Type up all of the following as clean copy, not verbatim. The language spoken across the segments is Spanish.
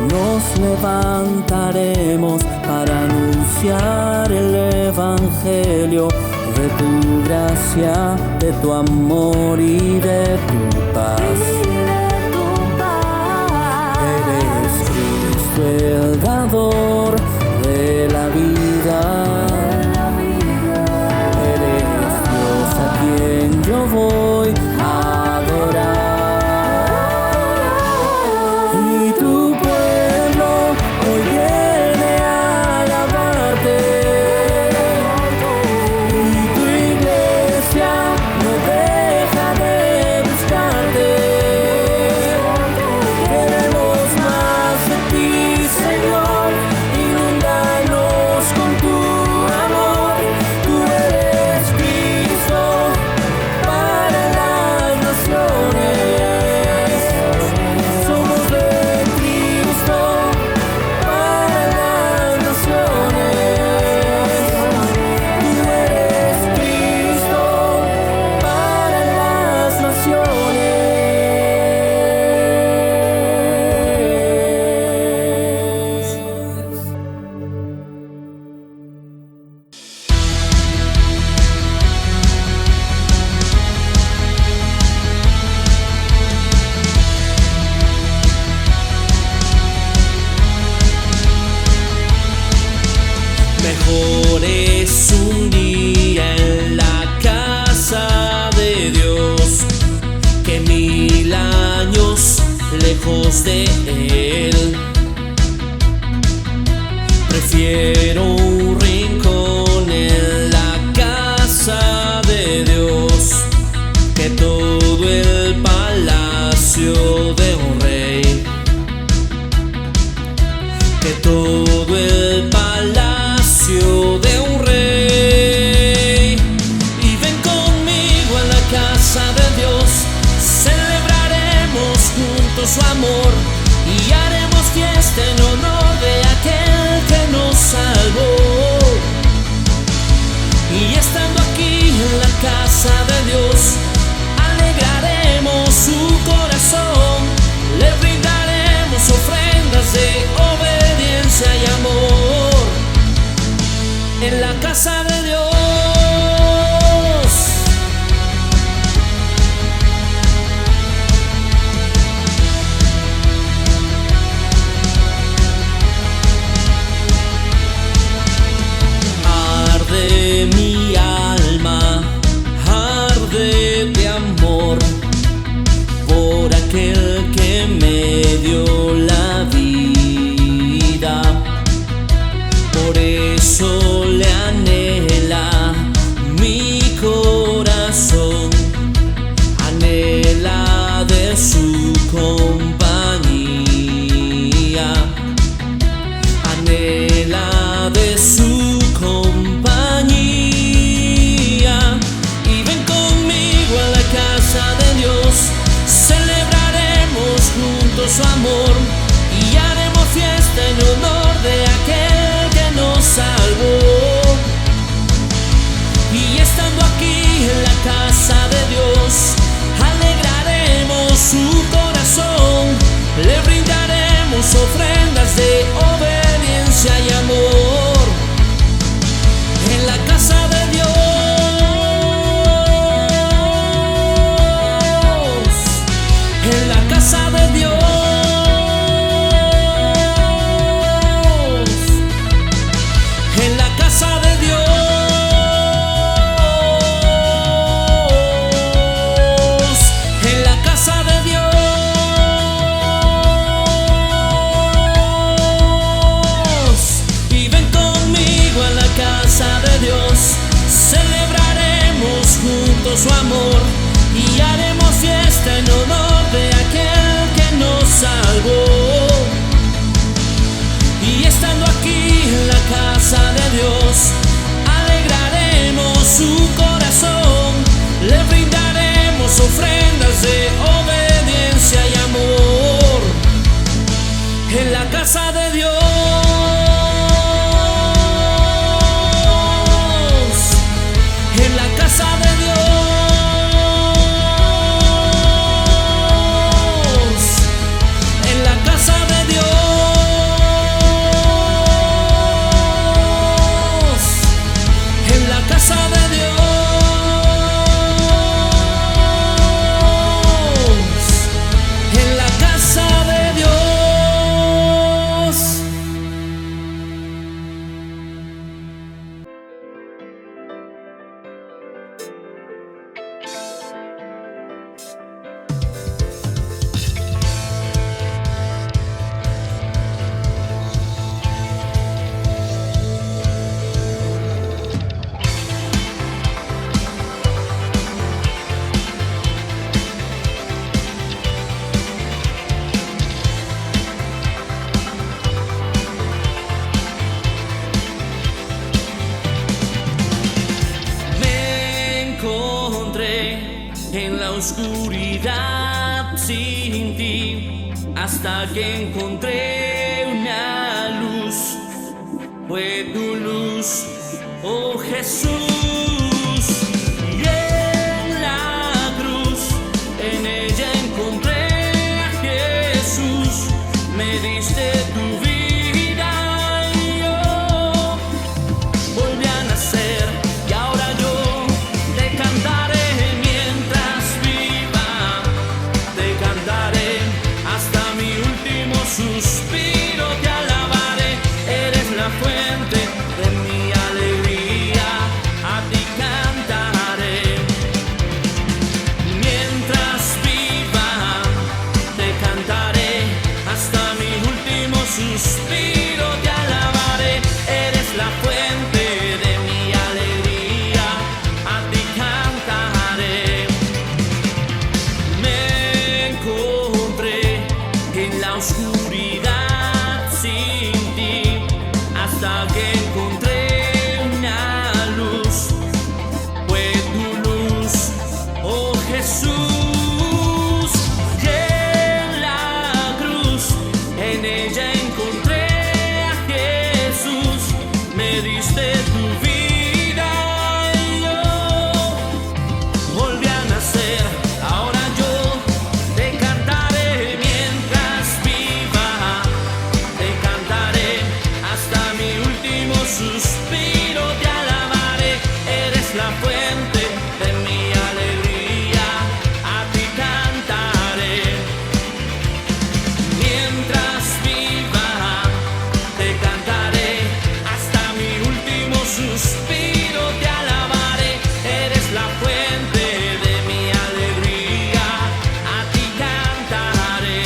nos levantaremos para anunciar el Evangelio de tu gracia, de tu amor y de tu paz. Eres Cristo el dador de la vida. Eres Dios a quien yo voy a adorar. Y tu pueblo hoy viene a alabarte. Y tu iglesia no deja de buscarte. Queremos más de ti, Señor. Inúndanos con tu amor. Tú eres Cristo para las naciones. Somos de Cristo para las naciones. Tú eres Cristo para las naciones. Mejor es un día en la casa de Dios que 1000 años lejos de Él. Prefiero un rincón en la casa de Dios que todo el palacio de un rey. Que todo el palacio de un rey. Y ven conmigo a la casa de Dios, celebraremos juntos su amor y haremos fiesta en honor de aquel que nos salvó. Y estando aquí en la casa de Dios, alegraremos su corazón, le brindaremos ofrendas de obediencia y amor. En la casa de Dios. Arde mi alma, arde de amor por aquel que me dio la vida. Por eso le anhela mi corazón, anhela de su compañía, anhela de su compañía. Y ven conmigo a la casa de Dios, celebraremos juntos su amor y haremos fiesta en honor de aquel que nos salvó. Y estando aquí en la casa de Dios, alegraremos su corazón, le brindaremos ofrendas de obediencia y amor. En la casa de Dios. En la casa de Dios. En la casa de Dios. En la casa de Dios. sin ti, hasta que encontré una luz. Fue tu luz, oh Jesús. Y en la cruz, en ella encontré a Jesús. Me diste tu vida y yo volví a nacer. Y ahora yo te cantaré mientras viva. Te cantaré hasta mi último suspiro. Te alabaré, eres la fuente de mi alegría. A ti cantaré mientras viva. Te cantaré hasta mi último suspiro. Te alabaré, eres la fuente de mi alegría. A ti cantaré. Me encontré en la oscuridad sin ti, hasta que encontré una luz. Fue tu luz, oh Jesús. Y en la cruz, en ella encontré a Jesús. Me diste tu vida y yo volví a nacer. Ahora yo te cantaré mientras viva. Te cantaré hasta mi último suspiro. Te alabaré, eres la fuente de mi alegría. A ti cantaré mientras viva. Te cantaré hasta mi último suspiro. Te alabaré, eres la fuente de mi alegría. A ti cantaré.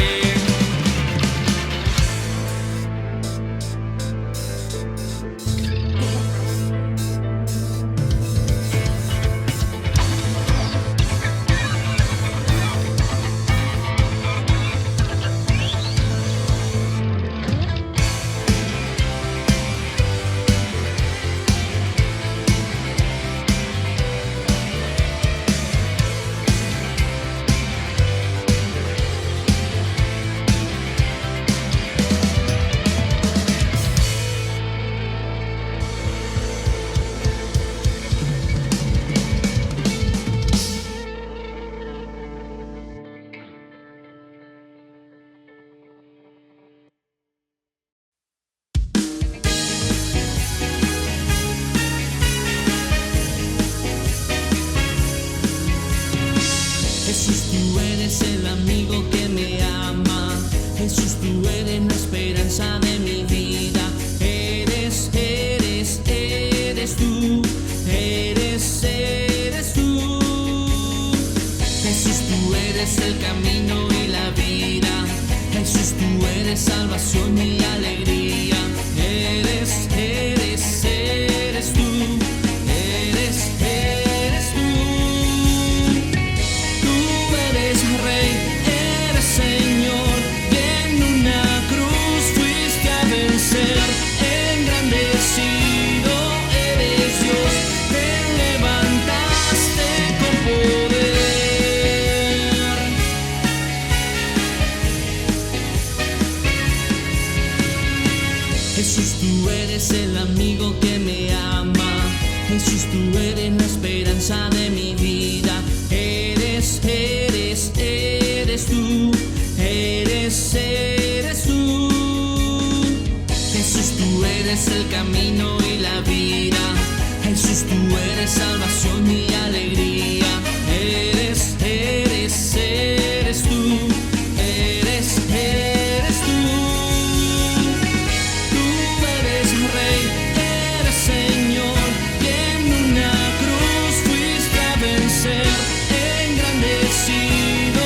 Jesús, tú eres el amigo que me ama. Jesús, tú eres la esperanza de mi vida. Eres tú. Eres tú. Jesús, tú eres el camino y la vida. Jesús, tú eres salvación y alegría. Eres tú. Eres tú. Tú eres Rey, eres Señor, y en una cruz fuiste a vencer. Engrandecido eres Dios, te levantaste con poder. Jesús, tú eres el amigo que me ama. Jesús, tú eres la esperanza de mi vida. Eres tú. Eres tú. Jesús, tú eres el camino y la vida. Jesús, tú eres salvación y alegría. Eres tú. Eres tú. Tú eres Rey, eres Señor, y en una cruz fuiste a vencer. Engrandecido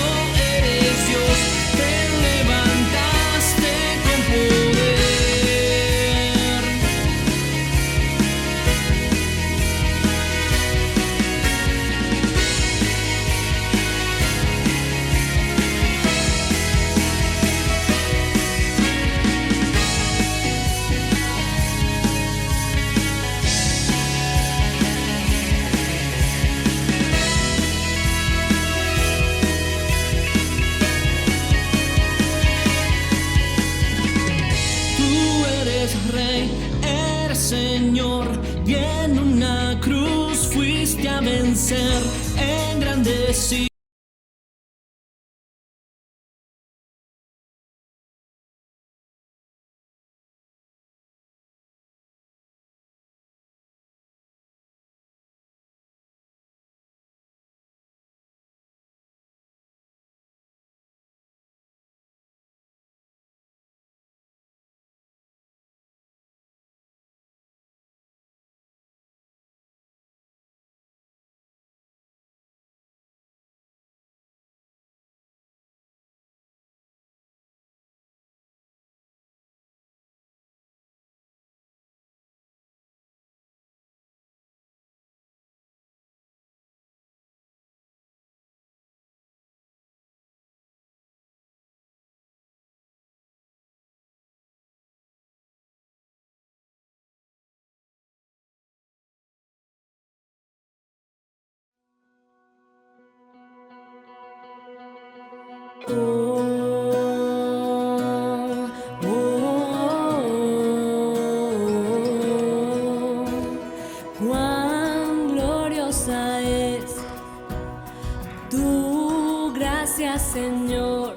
eres Dios, te levantaste con poder. Rey, eres Señor, y en una cruz fuiste a vencer, engrandecido. Cuán gloriosa es tu gracia, Señor.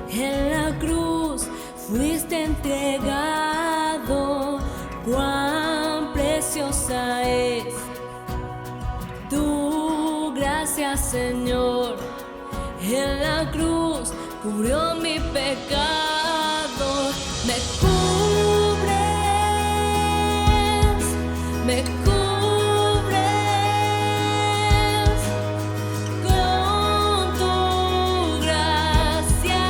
En la cruz fuiste entregado. Cuán preciosa es tu gracia, Señor. En la cruz cubrió mi pecado. Me cubres, me cubres con tu gracia,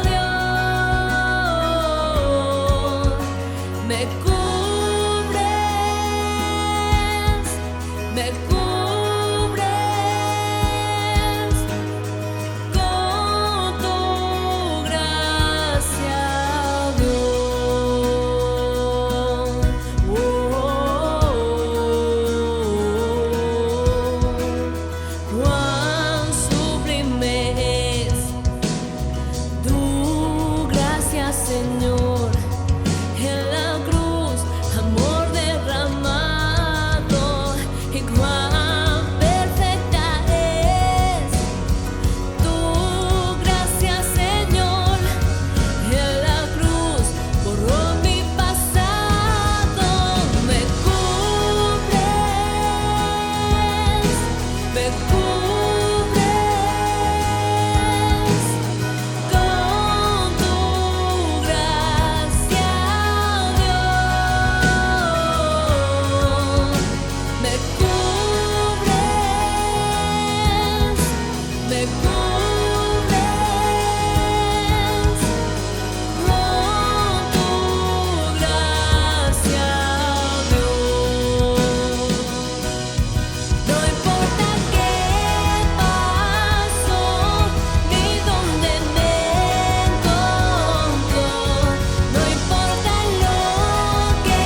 Dios. Me cubres, me cubres. Señor, en la cruz, amor derramado, y cuán perfecta es tu gracia, Señor. En la cruz borró mi pasado. Me cubres, me cubres con tu gracia, Dios. Me cubres, me cubres con tu gracia, Dios. No importa qué pasó ni dónde me encontró, no importa lo que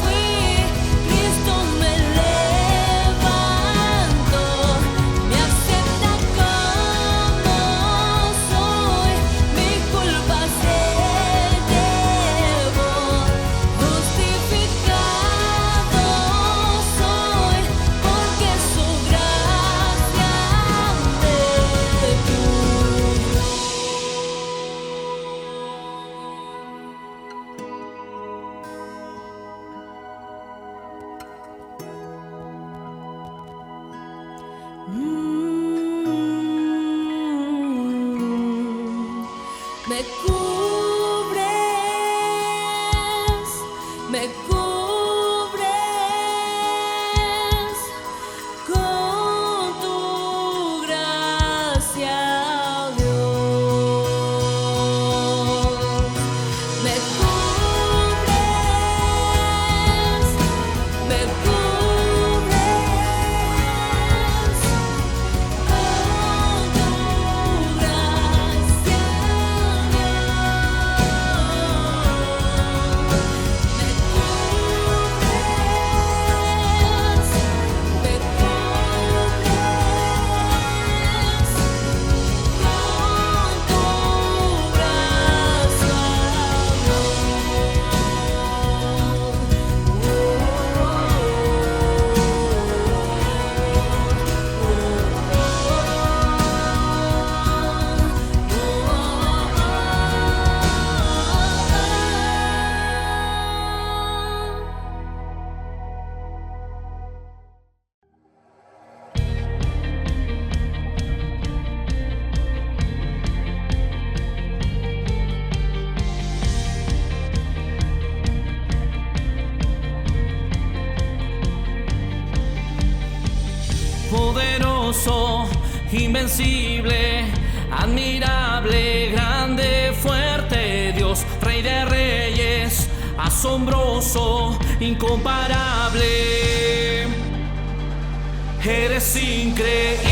fui, Cristo me levantó, me acepta como soy, mi culpa se llevó, justificado soy, porque su gracia me cubrió. Me cubres, me cubres con tu gracia, Dios. Me cubres, me cubres con tu gracia, Dios. poderoso, invencible, admirable, grande, fuerte, Dios, Rey de reyes, asombroso, incomparable. Eres increíble,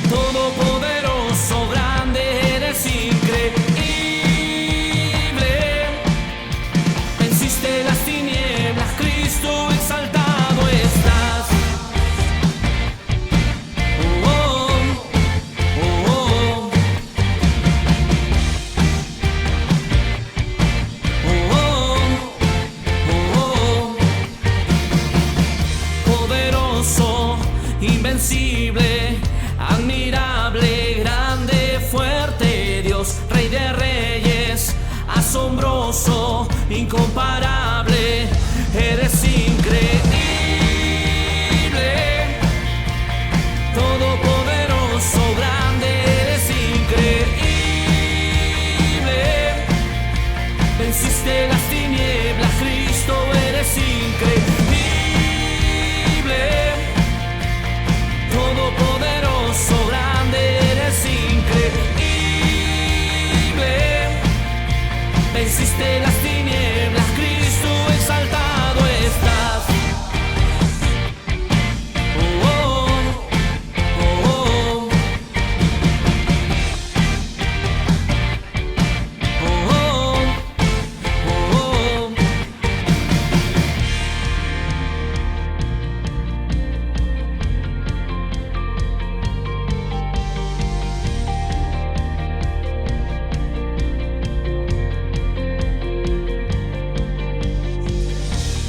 todopoderoso, grande, eres increíble. Venciste las tinieblas, Cristo exaltado estás. Oh, oh, oh, oh, oh, oh. Poderoso, invencible, admirable, grande, fuerte, Dios, Rey de reyes, asombroso, incomparable. Eres increíble, todopoderoso, grande, eres increíble. Venciste las tinieblas, Cristo, eres increíble, todopoderoso, grande, eres increíble. Venciste las tinieblas, Cristo exaltado estás. Oh, oh, oh, oh, oh, oh, oh.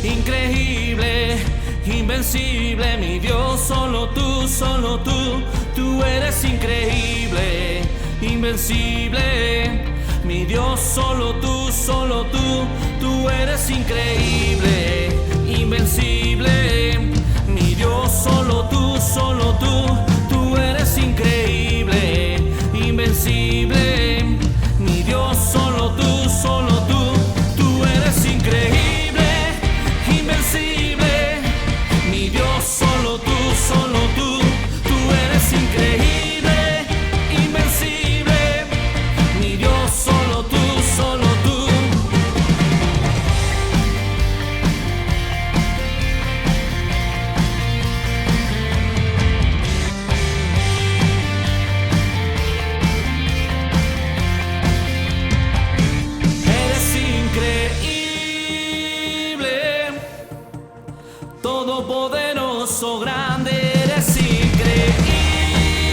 Increíble, invencible, mi Dios, solo tú, tú eres increíble, invencible, mi Dios, solo tú, tú eres increíble, invencible, mi Dios, solo tú, tú eres increíble, invencible, mi Dios, solo tú, tú eres increíble, invencible, mi Dios, solo tú, tú eres increíble, invencible, mi Dios, solo tú, tú. Eres increíble, todopoderoso, grande, eres increíble.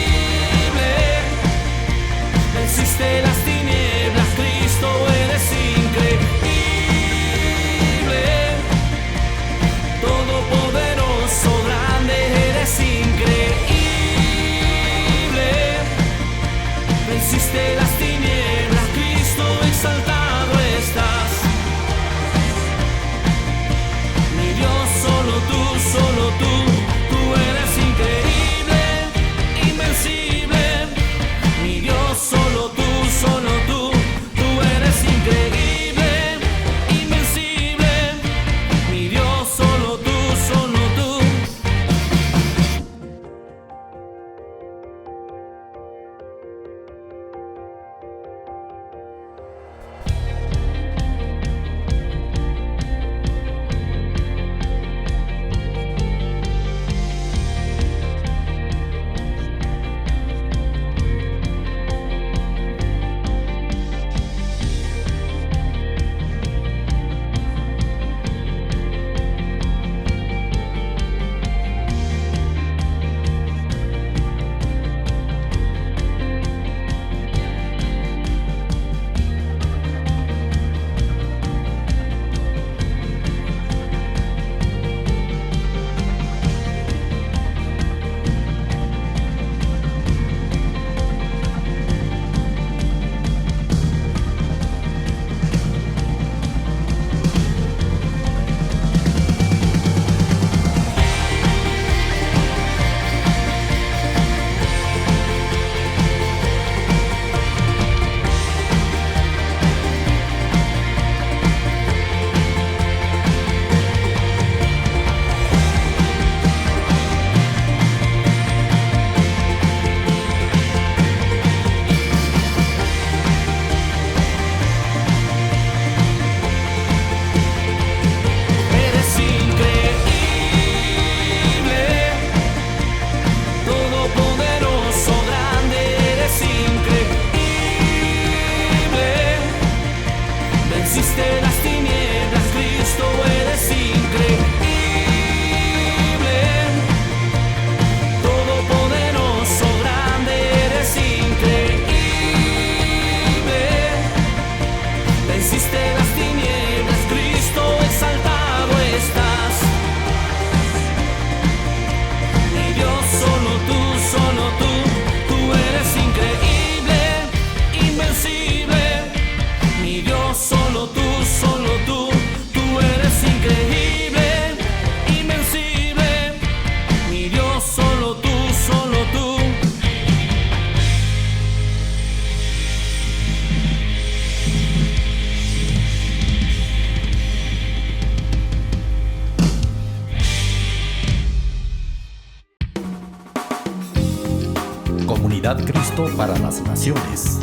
Comunidad Cristo para las Naciones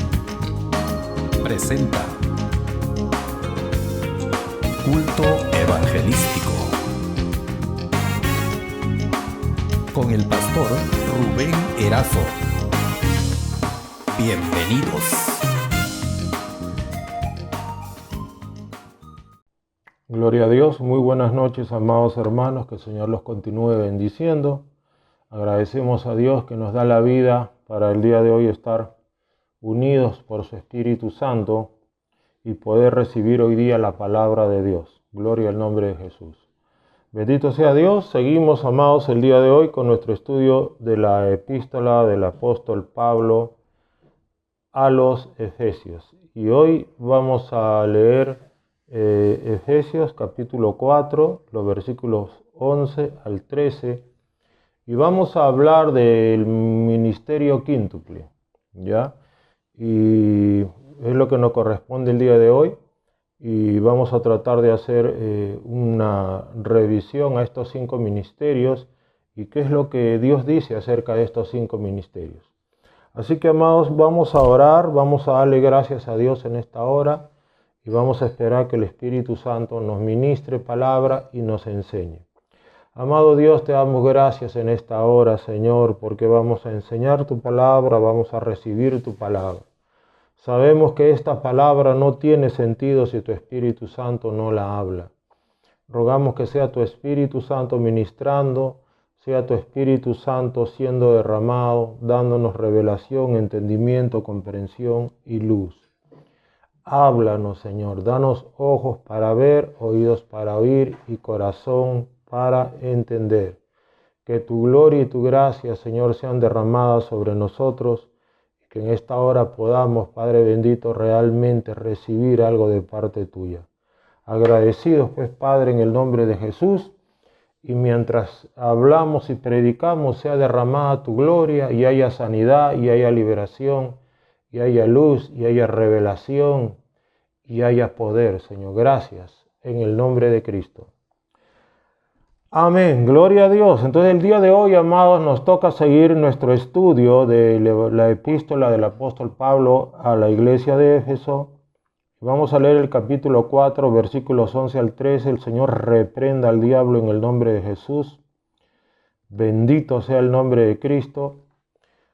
presenta Culto Evangelístico con el pastor Rubén Erazo. Bienvenidos. Gloria a Dios, muy buenas noches, amados hermanos, que el Señor los continúe bendiciendo. Agradecemos a Dios que nos da la vida para el día de hoy estar unidos por su Espíritu Santo y poder recibir hoy día la palabra de Dios. Gloria al nombre de Jesús. Bendito sea Dios. Seguimos, amados, el día de hoy con nuestro estudio de la epístola del apóstol Pablo a los Efesios. Y hoy vamos a leer Efesios capítulo 4, los versículos 11 al 13, y vamos a hablar del ministerio quíntuple, ¿ya? Y es lo que nos corresponde el día de hoy, y vamos a tratar de hacer una revisión a estos 5 ministerios y qué es lo que Dios dice acerca de estos 5 ministerios. Así que, amados, vamos a orar, vamos a darle gracias a Dios en esta hora, y vamos a esperar que el Espíritu Santo nos ministre palabra y nos enseñe. Amado Dios, te damos gracias en esta hora, Señor, porque vamos a enseñar tu palabra, vamos a recibir tu palabra. Sabemos que esta palabra no tiene sentido si tu Espíritu Santo no la habla. Rogamos que sea tu Espíritu Santo ministrando, sea tu Espíritu Santo siendo derramado, dándonos revelación, entendimiento, comprensión y luz. Háblanos, Señor, danos ojos para ver, oídos para oír y corazón para entender. Que tu gloria y tu gracia, Señor, sean derramadas sobre nosotros y que en esta hora podamos, Padre bendito, realmente recibir algo de parte tuya. Agradecidos, pues, Padre, en el nombre de Jesús, y mientras hablamos y predicamos, sea derramada tu gloria y haya sanidad y haya liberación, y haya luz, y haya revelación, y haya poder, Señor. Gracias, en el nombre de Cristo. Amén, gloria a Dios. Entonces el día de hoy, amados, nos toca seguir nuestro estudio de la epístola del apóstol Pablo a la iglesia de Éfeso. Vamos a leer el capítulo 4, versículos 11 al 13. El Señor reprenda al diablo en el nombre de Jesús. Bendito sea el nombre de Cristo.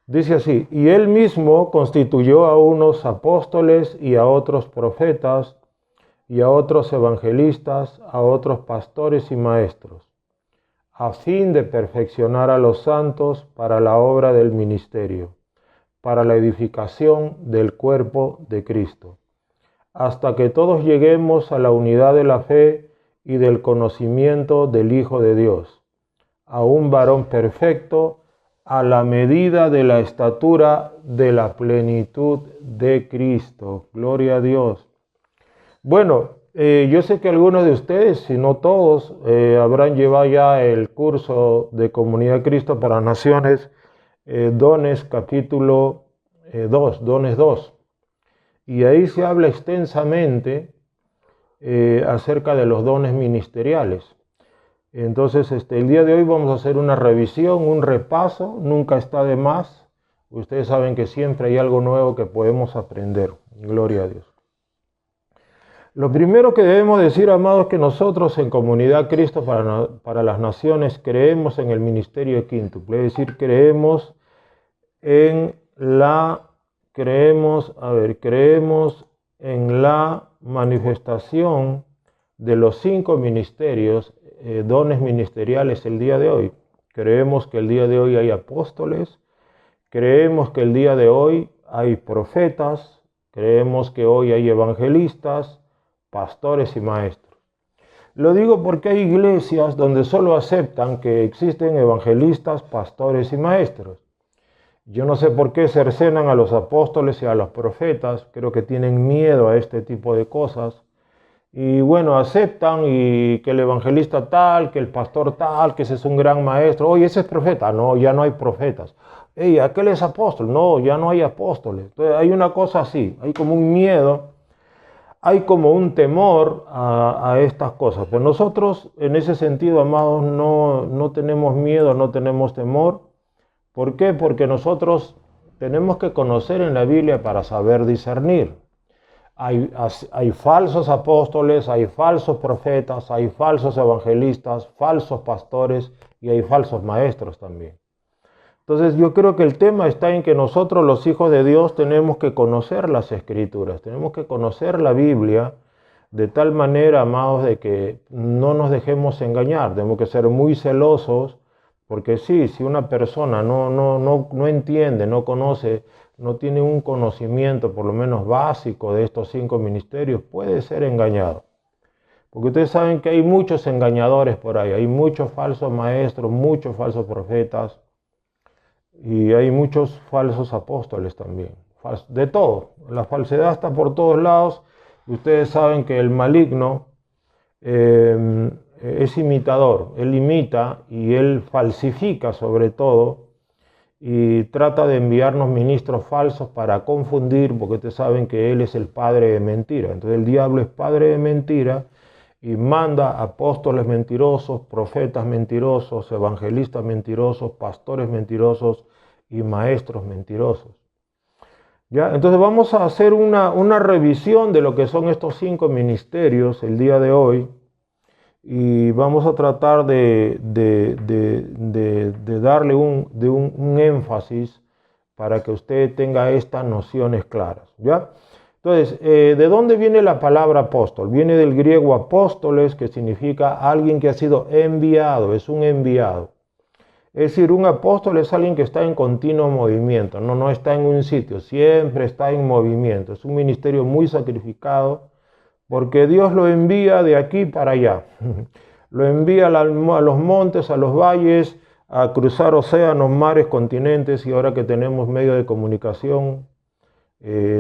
Dice así: y él mismo constituyó a unos apóstoles y a otros profetas y a otros evangelistas, a otros pastores y maestros, a fin de perfeccionar a los santos para la obra del ministerio, para la edificación del cuerpo de Cristo, hasta que todos lleguemos a la unidad de la fe y del conocimiento del Hijo de Dios, a un varón perfecto, a la medida de la estatura de la plenitud de Cristo. Gloria a Dios. Bueno, yo sé que algunos de ustedes, si no todos, habrán llevado ya el curso de Comunidad Cristo para Naciones, Dones, capítulo 2, Dones 2. Y ahí se habla extensamente acerca de los dones ministeriales. Entonces, el día de hoy vamos a hacer una revisión, un repaso, nunca está de más. Ustedes saben que siempre hay algo nuevo que podemos aprender. Gloria a Dios. Lo primero que debemos decir, amados, es que nosotros en Comunidad Cristo para las Naciones creemos en el ministerio quíntuple, es decir, creemos en la manifestación de los 5 ministerios, dones ministeriales el día de hoy. Creemos que el día de hoy hay apóstoles, creemos que el día de hoy hay profetas, creemos que hoy hay evangelistas, pastores y maestros. Lo digo porque hay iglesias donde solo aceptan que existen evangelistas, pastores y maestros. Yo no sé por qué cercenan a los apóstoles y a los profetas, creo que tienen miedo a este tipo de cosas. Y bueno, aceptan y que el evangelista tal, que el pastor tal, que ese es un gran maestro. Oye, ese es profeta. No, ya no hay profetas. Ey, aquel es apóstol. No, ya no hay apóstoles. Entonces hay una cosa así, hay como un miedo, hay como un temor a estas cosas. Pero nosotros en ese sentido, amados, no tenemos miedo, no tenemos temor. ¿Por qué? Porque nosotros tenemos que conocer en la Biblia para saber discernir. Hay falsos apóstoles, hay falsos profetas, hay falsos evangelistas, falsos pastores y hay falsos maestros también. Entonces yo creo que el tema está en que nosotros los hijos de Dios tenemos que conocer las Escrituras, tenemos que conocer la Biblia de tal manera, amados, de que no nos dejemos engañar. Tenemos que ser muy celosos, porque sí, si una persona no entiende, no conoce, no tiene un conocimiento por lo menos básico de estos 5 ministerios, puede ser engañado. Porque ustedes saben que hay muchos engañadores por ahí, hay muchos falsos maestros, muchos falsos profetas, y hay muchos falsos apóstoles también. De todo, la falsedad está por todos lados. Ustedes saben que el maligno es imitador, él imita y él falsifica sobre todo y trata de enviarnos ministros falsos para confundir, porque ustedes saben que él es el padre de mentira. Entonces el diablo es padre de mentira y manda apóstoles mentirosos, profetas mentirosos, evangelistas mentirosos, pastores mentirosos y maestros mentirosos. ¿Ya? Entonces vamos a hacer una revisión de lo que son estos 5 ministerios el día de hoy y vamos a tratar de darle un énfasis para que usted tenga estas nociones claras. ¿Ya? Entonces, ¿de dónde viene la palabra apóstol? Viene del griego apóstoles, que significa alguien que ha sido enviado, es un enviado. Es decir, un apóstol es alguien que está en continuo movimiento, no está en un sitio, siempre está en movimiento. Es un ministerio muy sacrificado porque Dios lo envía de aquí para allá. Lo envía a los montes, a los valles, a cruzar océanos, mares, continentes, y ahora que tenemos medios de comunicación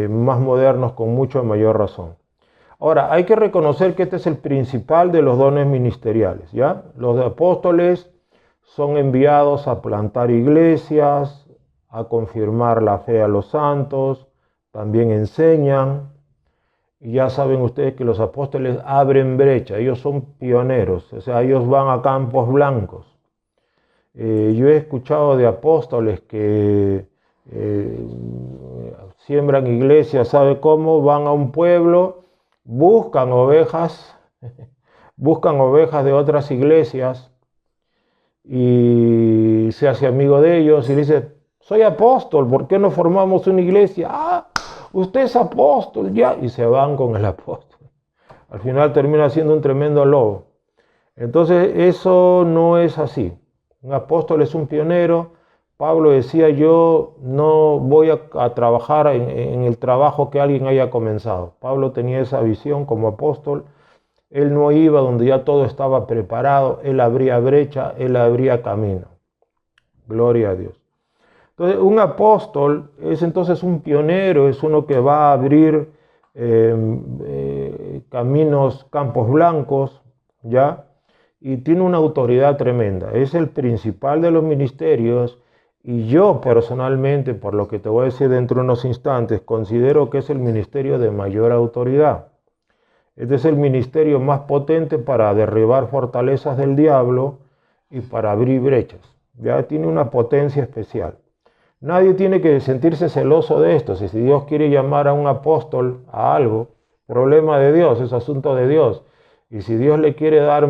más modernos con mucho mayor razón. Ahora, hay que reconocer que este es el principal de los dones ministeriales, ¿ya? Los apóstoles son enviados a plantar iglesias, a confirmar la fe a los santos, también enseñan. Y ya saben ustedes que los apóstoles abren brecha, ellos son pioneros, o sea, ellos van a campos blancos. Yo he escuchado de apóstoles que siembran iglesias, ¿sabe cómo? Van a un pueblo, buscan ovejas de otras iglesias, y se hace amigo de ellos y dice: soy apóstol, ¿por qué no formamos una iglesia? Ah, usted es apóstol, ya, y se van con el apóstol. Al final termina siendo un tremendo lobo. Entonces eso no es así. Un apóstol es un pionero. Pablo decía: yo no voy a trabajar en el trabajo que alguien haya comenzado. Pablo tenía esa visión como apóstol. Él no iba donde ya todo estaba preparado, él abría brecha, él abría camino. Gloria a Dios. Entonces, un apóstol es entonces un pionero, es uno que va a abrir caminos, campos blancos, ¿ya? Y tiene una autoridad tremenda. Es el principal de los ministerios y yo personalmente, por lo que te voy a decir dentro de unos instantes, considero que es el ministerio de mayor autoridad. Este es el ministerio más potente para derribar fortalezas del diablo y para abrir brechas. Ya tiene una potencia especial. Nadie tiene que sentirse celoso de esto. Si Dios quiere llamar a un apóstol a algo, problema de Dios, es asunto de Dios. Y si Dios le quiere dar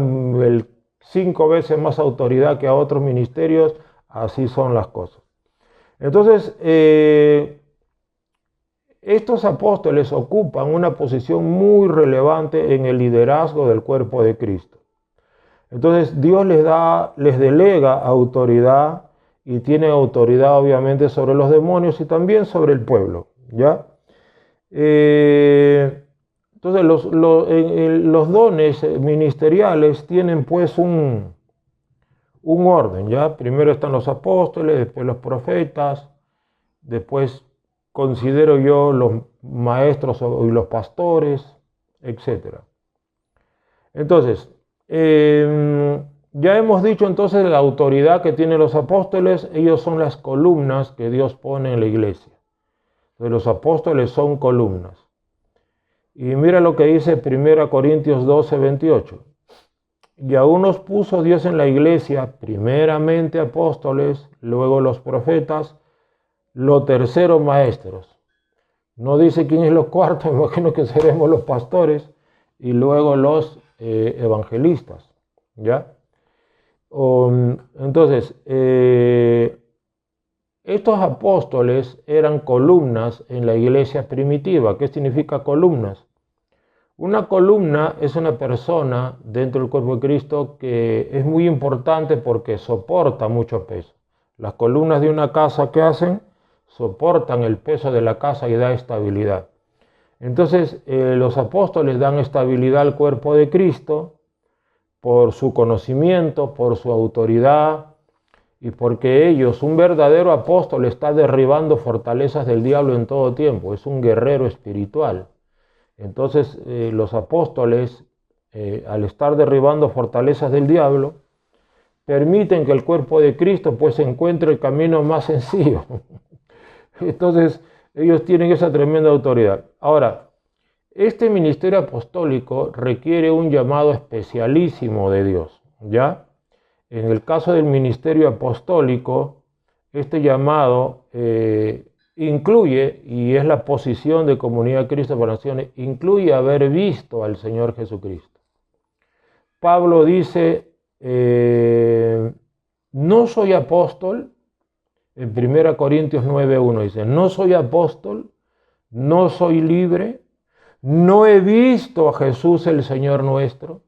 5 veces más autoridad que a otros ministerios, así son las cosas. Entonces, estos apóstoles ocupan una posición muy relevante en el liderazgo del cuerpo de Cristo. Entonces Dios les delega autoridad y tiene autoridad obviamente sobre los demonios y también sobre el pueblo, ¿ya? Entonces los dones ministeriales tienen pues un orden, ¿ya? Primero están los apóstoles, después los profetas, después considero yo los maestros y los pastores, etc. Entonces, ya hemos dicho entonces la autoridad que tienen los apóstoles. Ellos son las columnas que Dios pone en la iglesia. Entonces, los apóstoles son columnas. Y mira lo que dice 1 Corintios 12, 28. Y a unos puso Dios en la iglesia, primeramente apóstoles, luego los profetas, los terceros maestros. No dice quién es los cuartos, imagino que seremos los pastores y luego los evangelistas, ¿ya? Entonces, estos apóstoles eran columnas en la iglesia primitiva. ¿Qué significa columnas? Una columna es una persona dentro del cuerpo de Cristo que es muy importante porque soporta mucho peso. Las columnas de una casa, ¿qué hacen? Soportan el peso de la casa y da estabilidad. Entonces, los apóstoles dan estabilidad al cuerpo de Cristo por su conocimiento, por su autoridad y porque ellos, un verdadero apóstol, está derribando fortalezas del diablo en todo tiempo. Es un guerrero espiritual. Entonces, los apóstoles, al estar derribando fortalezas del diablo, permiten que el cuerpo de Cristo pues encuentre el camino más sencillo. Entonces, ellos tienen esa tremenda autoridad. Ahora, este ministerio apostólico requiere un llamado especialísimo de Dios, ¿ya? En el caso del ministerio apostólico, este llamado incluye, y es la posición de Comunidad Cristo para Naciones, incluye haber visto al Señor Jesucristo. Pablo dice, no soy apóstol, en 1 Corintios 9:1 dice, no soy apóstol, no soy libre, no he visto a Jesús el Señor nuestro.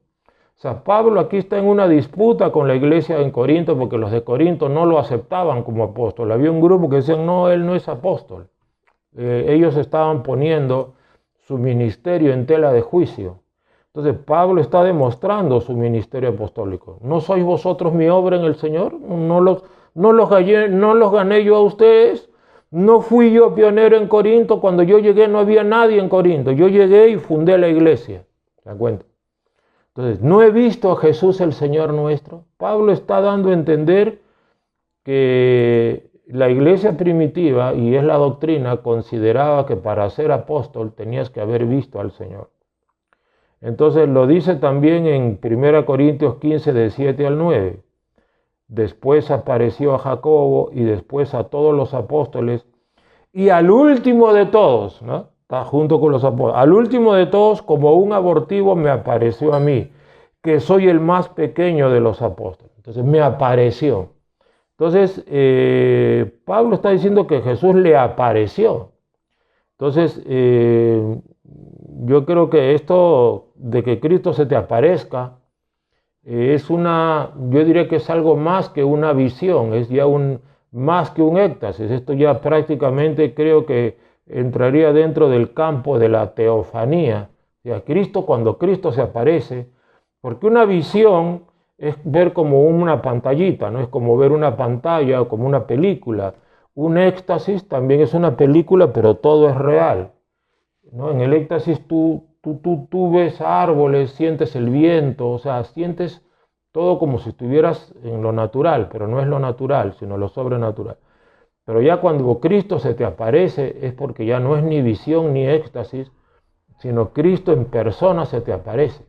O sea, Pablo aquí está en una disputa con la iglesia en Corinto porque los de Corinto no lo aceptaban como apóstol. Había un grupo que decían, no, él no es apóstol. Ellos estaban poniendo su ministerio en tela de juicio. Entonces Pablo está demostrando su ministerio apostólico. ¿No sois vosotros mi obra en el Señor? ¿No los gané yo a ustedes? ¿No fui yo pionero en Corinto? Cuando yo llegué no había nadie en Corinto. Yo llegué y fundé la iglesia. ¿Se dan cuenta? Entonces, ¿no he visto a Jesús el Señor nuestro? Pablo está dando a entender que la iglesia primitiva, y es la doctrina, consideraba que para ser apóstol tenías que haber visto al Señor. Entonces lo dice también en 1 Corintios 15, de 7 al 9. Después apareció a Jacobo y después a todos los apóstoles y al último de todos, ¿no? Está junto con los apóstoles. Al último de todos, como un abortivo, me apareció a mí, que soy el más pequeño de los apóstoles. Entonces me apareció. Entonces Pablo está diciendo que Jesús le apareció. Entonces yo creo que esto de que Cristo se te aparezca yo diría que es algo más que una visión, es ya más que un éxtasis. Esto ya prácticamente creo que entraría dentro del campo de la teofanía. O sea, cuando Cristo se aparece, porque una visión es ver como una pantallita, no es como ver una pantalla o como una película. Un éxtasis también es una película, pero todo es real, ¿no? En el éxtasis tú ves árboles, sientes el viento, o sea, sientes todo como si estuvieras en lo natural, pero no es lo natural, sino lo sobrenatural. Pero ya cuando Cristo se te aparece es porque ya no es ni visión ni éxtasis, sino Cristo en persona se te aparece.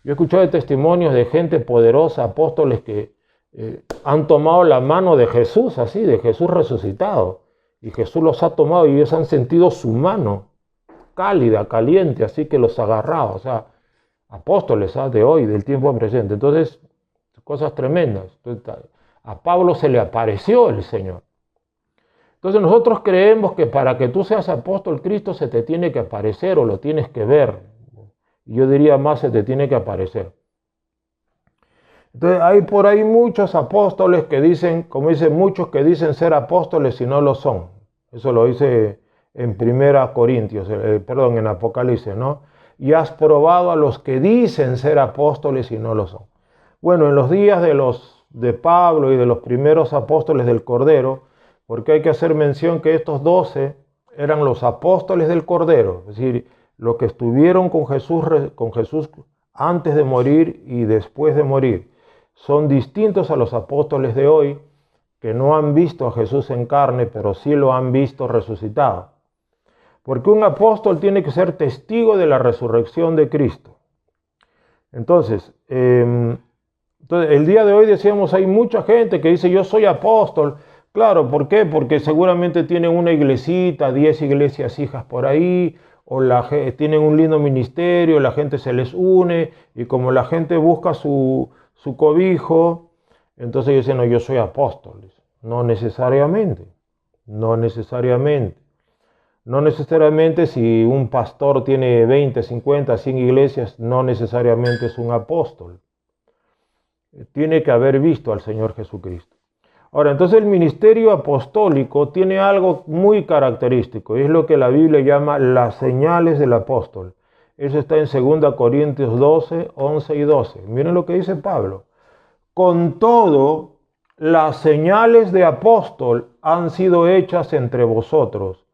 Yo he escuchado testimonios de gente poderosa, apóstoles que han tomado la mano de Jesús, así, de Jesús resucitado, y Jesús los ha tomado y ellos han sentido su mano cálida, caliente, así que los agarraba, o sea, apóstoles de hoy, del tiempo presente. Entonces, cosas tremendas. Entonces, a Pablo se le apareció el Señor. Entonces nosotros creemos que para que tú seas apóstol, Cristo se te tiene que aparecer o lo tienes que ver. Yo diría más, se te tiene que aparecer. Entonces hay por ahí muchos apóstoles que dicen, como dicen muchos que dicen ser apóstoles y no lo son. Eso lo dice en 1 Corintios, en Apocalipsis, ¿no? Y has probado a los que dicen ser apóstoles y no lo son. Bueno, en los días de Pablo y de los primeros apóstoles del Cordero, porque hay que hacer mención que estos 12 eran los apóstoles del Cordero, es decir, los que estuvieron con Jesús antes de morir y después de morir. Son distintos a los apóstoles de hoy, que no han visto a Jesús en carne, pero sí lo han visto resucitado. Porque un apóstol tiene que ser testigo de la resurrección de Cristo. Entonces, el día de hoy decíamos, hay mucha gente que dice, yo soy apóstol, Claro, ¿por qué? Porque seguramente tienen una iglesita, 10 iglesias hijas por ahí, o tienen un lindo ministerio, la gente se les une, y como la gente busca su cobijo, entonces ellos dicen, no, yo soy apóstol. No necesariamente, no necesariamente. No necesariamente si un pastor tiene 20, 50, 100 iglesias, no necesariamente es un apóstol. Tiene que haber visto al Señor Jesucristo. Ahora, entonces el ministerio apostólico tiene algo muy característico, y es lo que la Biblia llama las señales del apóstol. Eso está en 2 Corintios 12, 11 y 12. Miren lo que dice Pablo. Con todo, las señales de apóstol han sido hechas entre vosotros,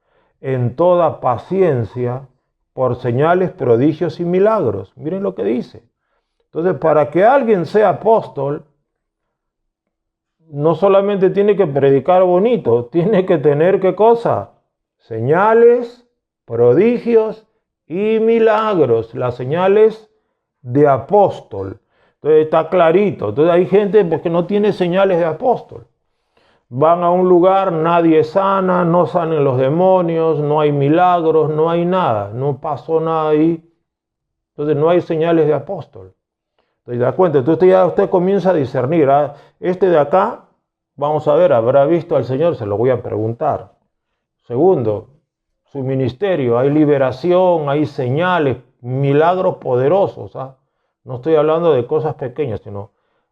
en toda paciencia, por señales, prodigios y milagros. Miren lo que dice. Entonces, para que alguien sea apóstol, no solamente tiene que predicar bonito, tiene que tener, ¿qué cosa? Señales, prodigios y milagros. Las señales de apóstol. Entonces está clarito. Entonces hay gente que no tiene señales de apóstol. Van a un lugar, nadie sana, no sanan los demonios, no hay milagros, no hay nada, no pasó nada ahí. Entonces no hay señales de apóstol. ¿Te das cuenta? Entonces ya usted comienza a discernir. Este de acá, vamos a ver, ¿habrá visto al Señor? Se lo voy a preguntar. Segundo, su ministerio, hay liberación, hay señales, milagros poderosos. No estoy hablando de cosas pequeñas, sino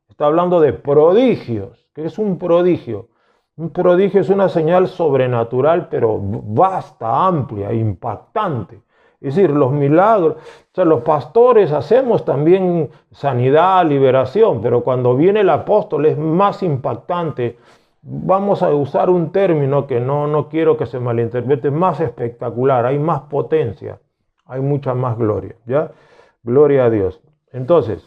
está hablando de prodigios. ¿Qué es un prodigio? Un prodigio es una señal sobrenatural, pero vasta, amplia, impactante. Es decir, los milagros, o sea, los pastores hacemos también sanidad, liberación, pero cuando viene el apóstol es más impactante. Vamos a usar un término que no quiero que se malinterprete, más espectacular, hay más potencia, hay mucha más gloria, ¿ya? Gloria a Dios. Entonces,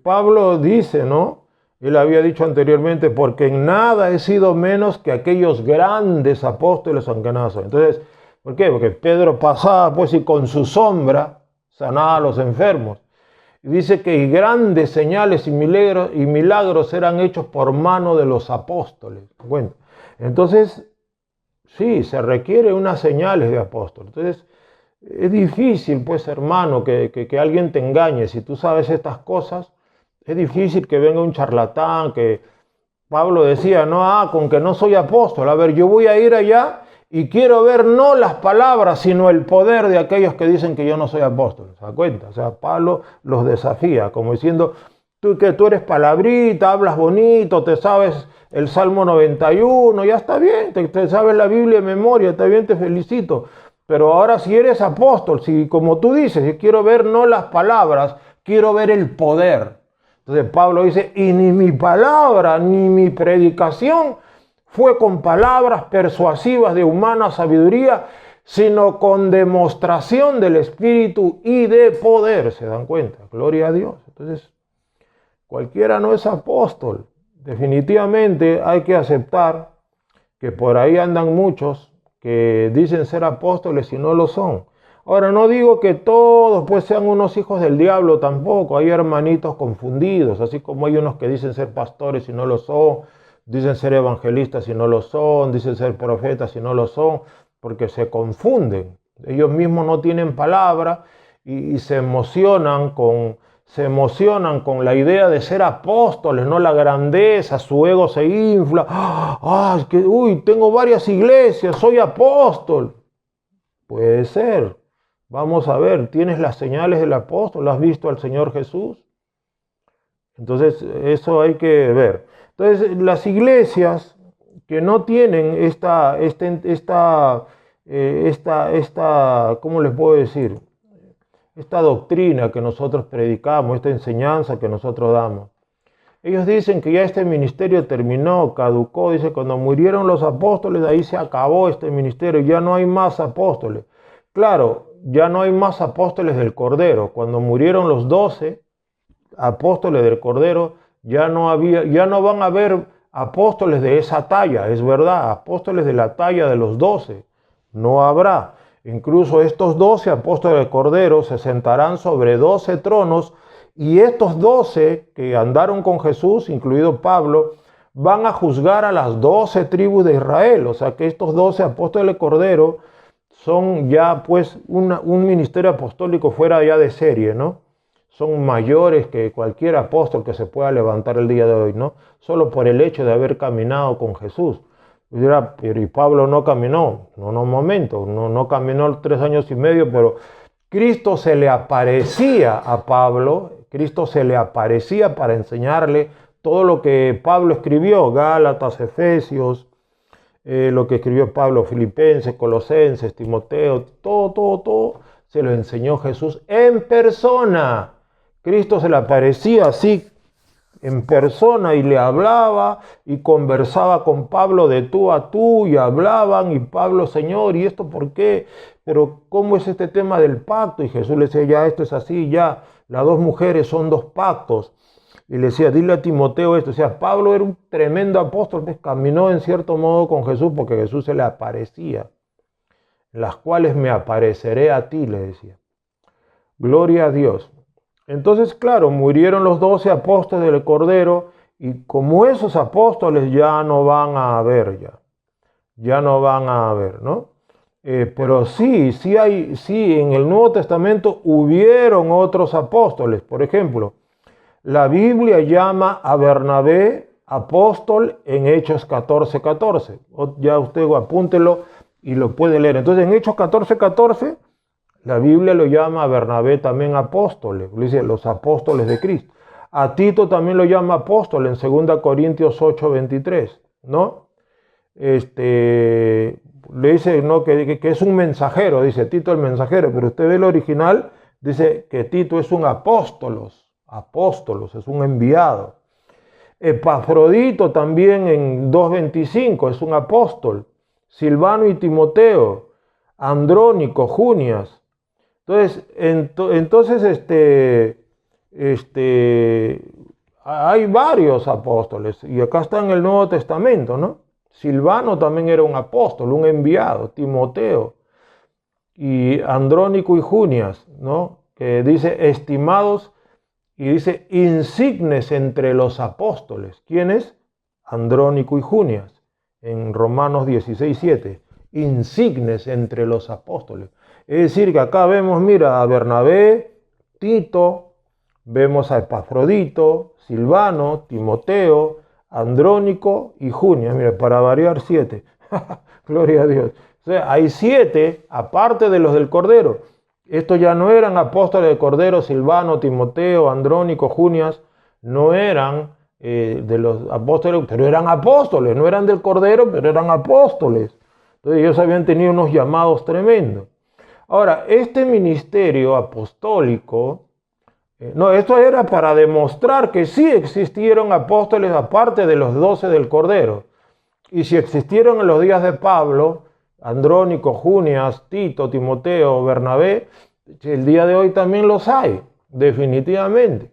Pablo dice, ¿no? Él había dicho anteriormente, porque en nada he sido menos que aquellos grandes apóstoles, aunque nada soy. Entonces, ¿por qué? Porque Pedro pasaba pues y con su sombra sanaba a los enfermos. Y dice que grandes señales y milagros eran hechos por mano de los apóstoles. Bueno, entonces, sí, se requiere unas señales de apóstol. Entonces, es difícil, pues, hermano, que alguien te engañe. Si tú sabes estas cosas, es difícil que venga un charlatán, que Pablo decía, no, con que no soy apóstol. A ver, yo voy a ir allá y quiero ver no las palabras, sino el poder de aquellos que dicen que yo no soy apóstol. ¿Se da cuenta? O sea, Pablo los desafía, como diciendo, tú eres palabrita, hablas bonito, te sabes el Salmo 91, ya está bien, te sabes la Biblia de memoria, está bien, te felicito. Pero ahora si eres apóstol, si como tú dices, yo quiero ver no las palabras, quiero ver el poder. Entonces Pablo dice, y ni mi palabra ni mi predicación fue con palabras persuasivas de humana sabiduría, sino con demostración del Espíritu y de poder. ¿Se dan cuenta? Gloria a Dios. Entonces, cualquiera no es apóstol. Definitivamente hay que aceptar que por ahí andan muchos que dicen ser apóstoles y no lo son. Ahora, no digo que todos pues sean unos hijos del diablo tampoco. Hay hermanitos confundidos, así como hay unos que dicen ser pastores y no lo son, dicen ser evangelistas y no lo son, dicen ser profetas y no lo son, porque se confunden. Ellos mismos no tienen palabra y se emocionan con la idea de ser apóstoles, no la grandeza, su ego se infla. Tengo varias iglesias, soy apóstol. Puede ser. Vamos a ver, ¿tienes las señales del apóstol? ¿Has visto al Señor Jesús? Entonces, eso hay que ver. Entonces, las iglesias que no tienen ¿cómo les puedo decir? Esta doctrina que nosotros predicamos, esta enseñanza que nosotros damos. Ellos dicen que ya este ministerio terminó, caducó. Dice, cuando murieron los apóstoles, ahí se acabó este ministerio, ya no hay más apóstoles. Claro, ya no hay más apóstoles del Cordero. Cuando murieron los 12 apóstoles del Cordero, ya no van a haber apóstoles de esa talla, es verdad, apóstoles de la talla de los 12, no habrá. Incluso estos 12 apóstoles del Cordero se sentarán sobre 12 tronos Y estos 12 que andaron con Jesús, incluido Pablo, van a juzgar a las 12 tribus de Israel. O sea que estos 12 apóstoles del Cordero son ya pues un ministerio apostólico fuera ya de serie, ¿no? Son mayores que cualquier apóstol que se pueda levantar el día de hoy, ¿no? Solo por el hecho de haber caminado con Jesús. Pero y Pablo no caminó, un momento, no caminó 3 años y medio, pero Cristo se le aparecía a Pablo, Cristo se le aparecía para enseñarle todo lo que Pablo escribió, Gálatas, Efesios, lo que escribió Pablo, Filipenses, Colosenses, Timoteo, todo se lo enseñó Jesús en persona. Cristo se le aparecía así en persona y le hablaba y conversaba con Pablo de tú a tú y hablaban y Pablo, Señor, ¿y esto por qué? Pero ¿cómo es este tema del pacto? Y Jesús le decía, ya esto es así, ya las 2 mujeres son 2 pactos. Y le decía, dile a Timoteo esto. O sea, Pablo era un tremendo apóstol, pues caminó en cierto modo con Jesús porque Jesús se le aparecía. En las cuales me apareceré a ti, le decía. Gloria a Dios. Entonces, claro, murieron los 12 apóstoles del Cordero y como esos apóstoles ya no van a haber, ya no van a haber, ¿no? Pero sí en el Nuevo Testamento hubieron otros apóstoles. Por ejemplo, la Biblia llama a Bernabé apóstol en Hechos 14:14. Ya usted apúntelo y lo puede leer. Entonces, en Hechos 14:14, la Biblia lo llama a Bernabé también apóstoles. Dice los apóstoles de Cristo. A Tito también lo llama apóstol en 2 Corintios 8:23, ¿no? Le dice, ¿no? que es un mensajero, dice Tito el mensajero, pero usted ve el original, dice que Tito es un apóstolos, es un enviado. Epafrodito también en 2:25 es un apóstol. Silvano y Timoteo, Andrónico, Junias. Entonces hay varios apóstoles y acá está en el Nuevo Testamento, ¿no? Silvano también era un apóstol, un enviado, Timoteo y Andrónico y Junias, ¿no? Que dice estimados y dice insignes entre los apóstoles. ¿Quiénes? Andrónico y Junias, en Romanos 16:7. Insignes entre los apóstoles. Es decir, que acá vemos, mira, a Bernabé, Tito, vemos a Epafrodito, Silvano, Timoteo, Andrónico y Junias. Mira, para variar 7. Gloria a Dios. O sea, hay 7, aparte de los del Cordero. Estos ya no eran apóstoles del Cordero, Silvano, Timoteo, Andrónico, Junias, no eran de los apóstoles, pero eran apóstoles, no eran del Cordero, pero eran apóstoles. Entonces ellos habían tenido unos llamados tremendos. Ahora, este ministerio apostólico, esto era para demostrar que sí existieron apóstoles aparte de los 12 del Cordero. Y si existieron en los días de Pablo, Andrónico, Junias, Tito, Timoteo, Bernabé, el día de hoy también los hay, definitivamente.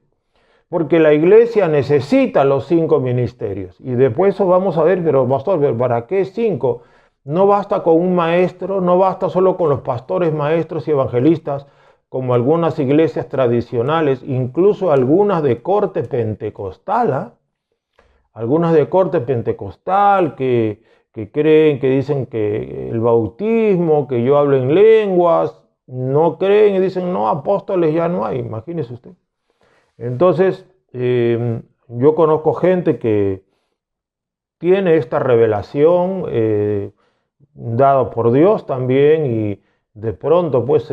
Porque la iglesia necesita los 5 ministerios. Y después eso vamos a ver, pero pastor, ¿para qué 5? No basta con un maestro, no basta solo con los pastores, maestros y evangelistas, como algunas iglesias tradicionales, incluso algunas de corte pentecostal, algunas de corte pentecostal que creen, que dicen que el bautismo, que yo hablo en lenguas, no creen y dicen, no, apóstoles ya no hay, imagínese usted. Entonces, yo conozco gente que tiene esta revelación dada por Dios también y de pronto pues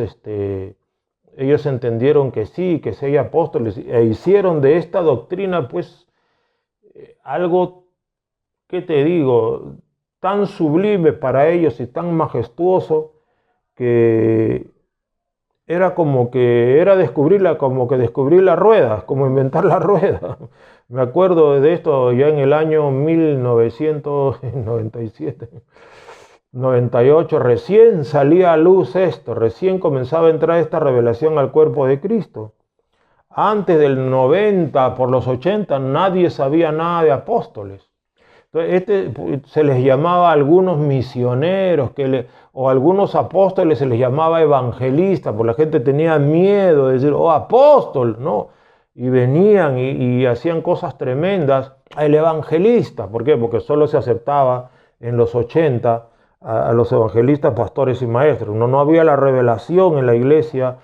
ellos entendieron que sí hay apóstoles e hicieron de esta doctrina pues algo, ¿qué te digo?, tan sublime para ellos y tan majestuoso que era como que descubrir la rueda, como inventar la rueda. Me acuerdo de esto ya en el año 1997, 98, recién salía a luz esto, recién comenzaba a entrar esta revelación al cuerpo de Cristo. Antes del 90, por los 80, nadie sabía nada de apóstoles. Entonces, se les llamaba a algunos misioneros, o a algunos apóstoles se les llamaba evangelistas, porque la gente tenía miedo de decir, oh, apóstol, no. y venían y hacían cosas tremendas, el evangelista. ¿Por qué? Porque solo se aceptaba en los 80 a los evangelistas, pastores y maestros. No había la revelación en la iglesia,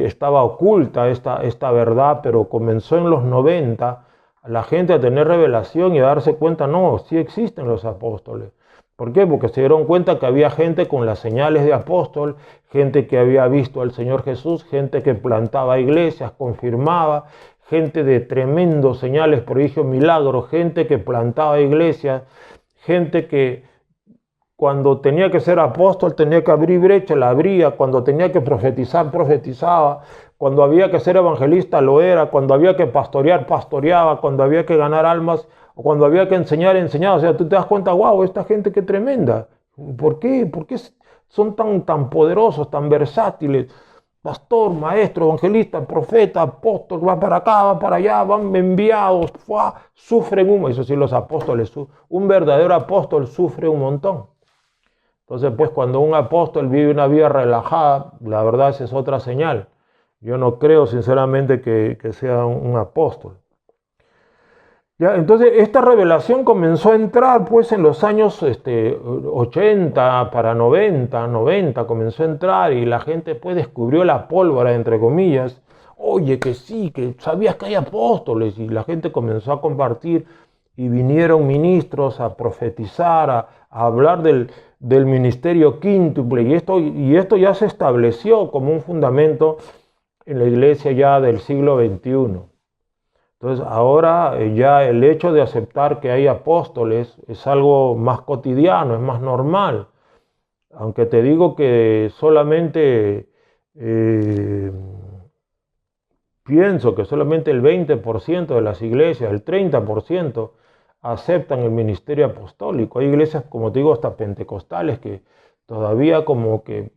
estaba oculta esta verdad, pero comenzó en los 90 la gente a tener revelación y a darse cuenta, no, sí existen los apóstoles. ¿Por qué? Porque se dieron cuenta que había gente con las señales de apóstol, gente que había visto al Señor Jesús, gente que plantaba iglesias, confirmaba, gente de tremendos señales, prodigios, milagros, gente que plantaba iglesias, gente que cuando tenía que ser apóstol tenía que abrir brecha, la abría, cuando tenía que profetizar, profetizaba, cuando había que ser evangelista lo era, cuando había que pastorear, pastoreaba, cuando había que ganar almas, o cuando había que enseñar, enseñaba. O sea, tú te das cuenta, wow, esta gente qué tremenda. ¿Por qué? ¿Por qué son tan poderosos, tan versátiles? Pastor, maestro, evangelista, profeta, apóstol, va para acá, va para allá, van enviados, sufren eso sí, los apóstoles, un verdadero apóstol sufre un montón. Entonces, pues cuando un apóstol vive una vida relajada, la verdad esa es otra señal. Yo no creo sinceramente que sea un apóstol. Ya, entonces esta revelación comenzó a entrar pues en los años 80 para 90 comenzó a entrar y la gente pues descubrió la pólvora, entre comillas. Oye, que sí, que sabías que hay apóstoles, y la gente comenzó a compartir y vinieron ministros a profetizar, a hablar del ministerio quíntuple, y esto ya se estableció como un fundamento en la iglesia ya del siglo XXI. Entonces ahora ya el hecho de aceptar que hay apóstoles es algo más cotidiano, es más normal. Aunque te digo que solamente pienso que solamente el 20% de las iglesias, el 30% aceptan el ministerio apostólico. Hay iglesias, como te digo, hasta pentecostales que todavía como que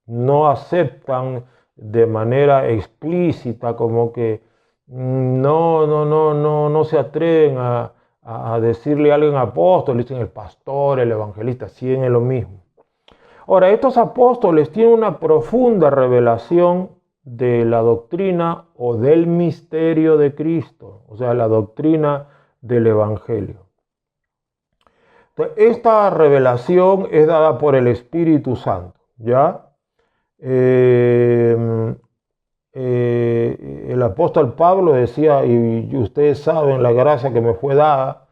no aceptan de manera explícita, como que no se atreven a decirle a alguien apóstol, dicen el pastor, el evangelista, siguen en lo mismo. Ahora, estos apóstoles tienen una profunda revelación de la doctrina o del misterio de Cristo, o sea, la doctrina del evangelio. Entonces, esta revelación es dada por el Espíritu Santo, ¿ya? El apóstol Pablo decía, y ustedes saben la gracia que me fue dada,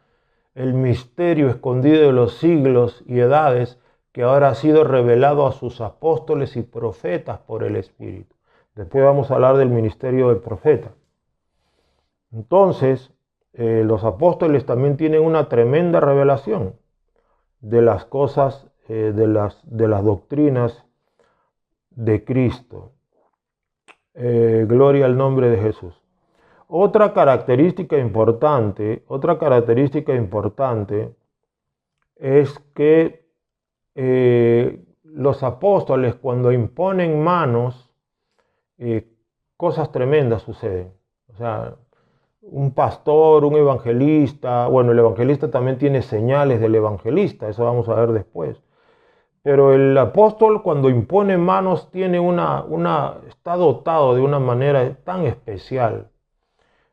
el misterio escondido de los siglos y edades, que ahora ha sido revelado a sus apóstoles y profetas por el Espíritu. Después vamos a hablar del ministerio del profeta. Entonces, los apóstoles también tienen una tremenda revelación de las cosas, de las doctrinas de Cristo. Gloria al nombre de Jesús. Otra característica importante es que los apóstoles, cuando imponen manos, cosas tremendas suceden. O sea, un pastor, un evangelista, bueno, el evangelista también tiene señales del evangelista, eso vamos a ver después. Pero el apóstol, cuando impone manos, tiene está dotado de una manera tan especial.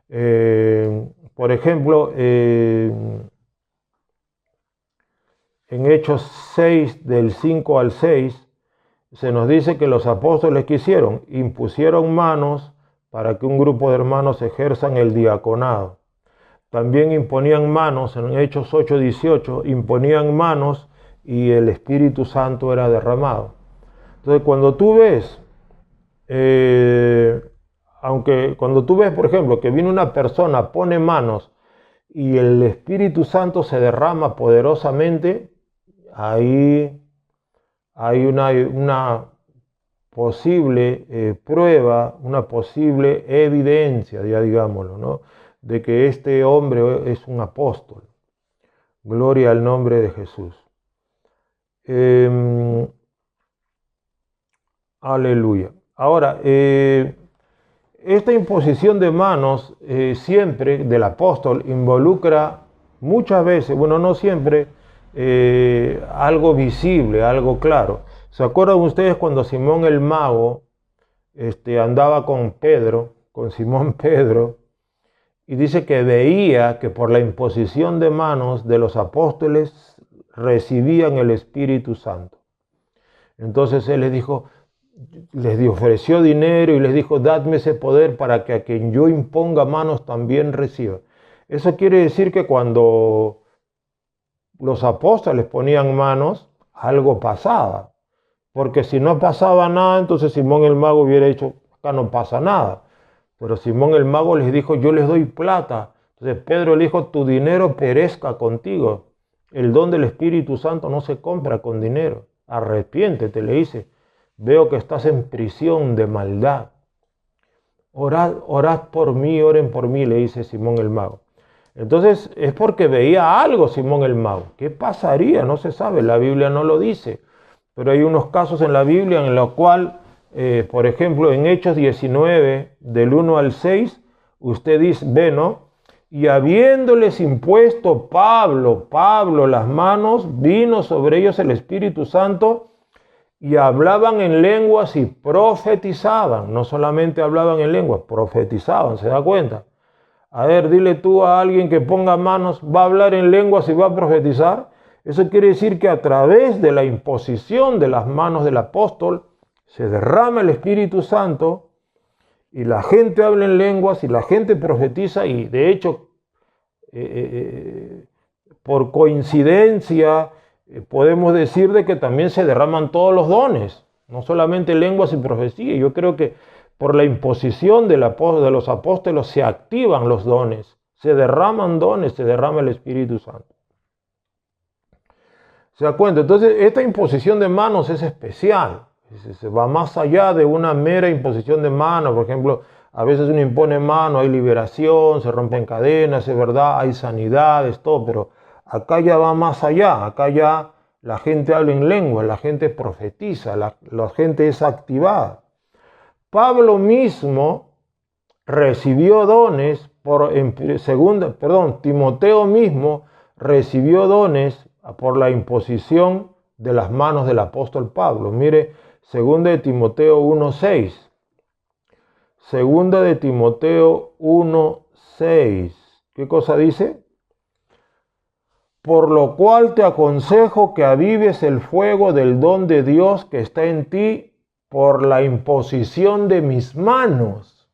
Por ejemplo, en Hechos 6, del 5 al 6, se nos dice que los apóstoles que hicieron, impusieron manos para que un grupo de hermanos ejerzan el diaconado. También imponían manos, en Hechos 8, 18, imponían manos y el Espíritu Santo era derramado. Entonces, cuando tú ves, por ejemplo, que viene una persona, pone manos y el Espíritu Santo se derrama poderosamente, ahí hay una posible prueba, una posible evidencia, ya digámoslo, ¿no?, de que este hombre es un apóstol. Gloria al nombre de Jesús. Aleluya. Ahora, esta imposición de manos siempre del apóstol involucra muchas veces, bueno, no siempre, algo visible, algo claro. ¿Se acuerdan ustedes cuando Simón el mago andaba con Pedro con Simón Pedro, y dice que veía que por la imposición de manos de los apóstoles recibían el Espíritu Santo. Entonces él les ofreció dinero y les dijo, dadme ese poder para que a quien yo imponga manos también reciba. Eso quiere decir que cuando los apóstoles ponían manos, algo pasaba. Porque si no pasaba nada, entonces Simón el mago hubiera dicho, acá no pasa nada. Pero Simón el mago les dijo, yo les doy plata. Entonces Pedro le dijo, tu dinero perezca contigo. El don del Espíritu Santo no se compra con dinero. Arrepiéntete, le dice. Veo que estás en prisión de maldad. Orad por mí, oren por mí, le dice Simón el mago. Entonces es porque veía algo Simón el mago. ¿Qué pasaría? No se sabe, la Biblia no lo dice. Pero hay unos casos en la Biblia en los cuales, por ejemplo, en Hechos 19, del 1 al 6, usted ve, ¿no? Y habiéndoles impuesto Pablo las manos, vino sobre ellos el Espíritu Santo y hablaban en lenguas y profetizaban. No solamente hablaban en lenguas, profetizaban, ¿se da cuenta? A ver, dile tú a alguien que ponga manos, ¿va a hablar en lenguas y va a profetizar? Eso quiere decir que a través de la imposición de las manos del apóstol se derrama el Espíritu Santo y la gente habla en lenguas y la gente profetiza y de hecho por coincidencia podemos decir de que también se derraman todos los dones, no solamente lenguas y profecía. Yo creo que por la imposición de los apóstoles se activan los dones, se derraman dones, se derrama el Espíritu Santo. ¿Se da cuenta? Entonces, esta imposición de manos es especial. Se va más allá de una mera imposición de manos. Por ejemplo, a veces uno impone mano, hay liberación, se rompen cadenas, es verdad, hay sanidades, todo. Pero acá ya va más allá. Acá ya la gente habla en lengua, la gente profetiza, la gente es activada. Pablo mismo recibió dones, Timoteo mismo recibió dones por la imposición de las manos del apóstol Pablo. Mire, 2 de Timoteo 1:6. 2 de Timoteo 1:6. ¿Qué cosa dice? Por lo cual te aconsejo que avives el fuego del don de Dios que está en ti por la imposición de mis manos.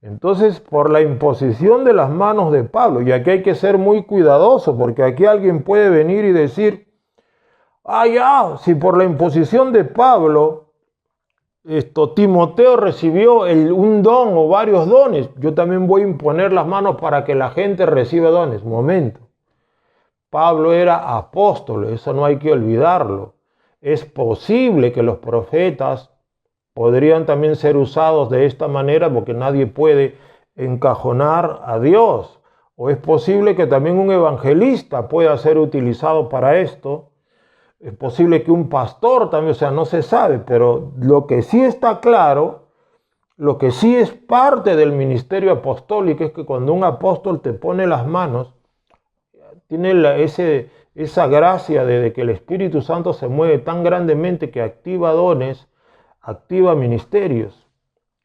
Entonces, por la imposición de las manos de Pablo, y aquí hay que ser muy cuidadoso, porque aquí alguien puede venir y decir, si por la imposición de Pablo, Timoteo recibió un don o varios dones, yo también voy a imponer las manos para que la gente reciba dones. Momento. Pablo era apóstol, eso no hay que olvidarlo. Es posible que los profetas podrían también ser usados de esta manera porque nadie puede encajonar a Dios. O es posible que también un evangelista pueda ser utilizado para esto. Es posible que un pastor también, o sea, no se sabe, pero lo que sí está claro, lo que sí es parte del ministerio apostólico es que cuando un apóstol te pone las manos, tiene esa gracia de que el Espíritu Santo se mueve tan grandemente que activa dones, activa ministerios.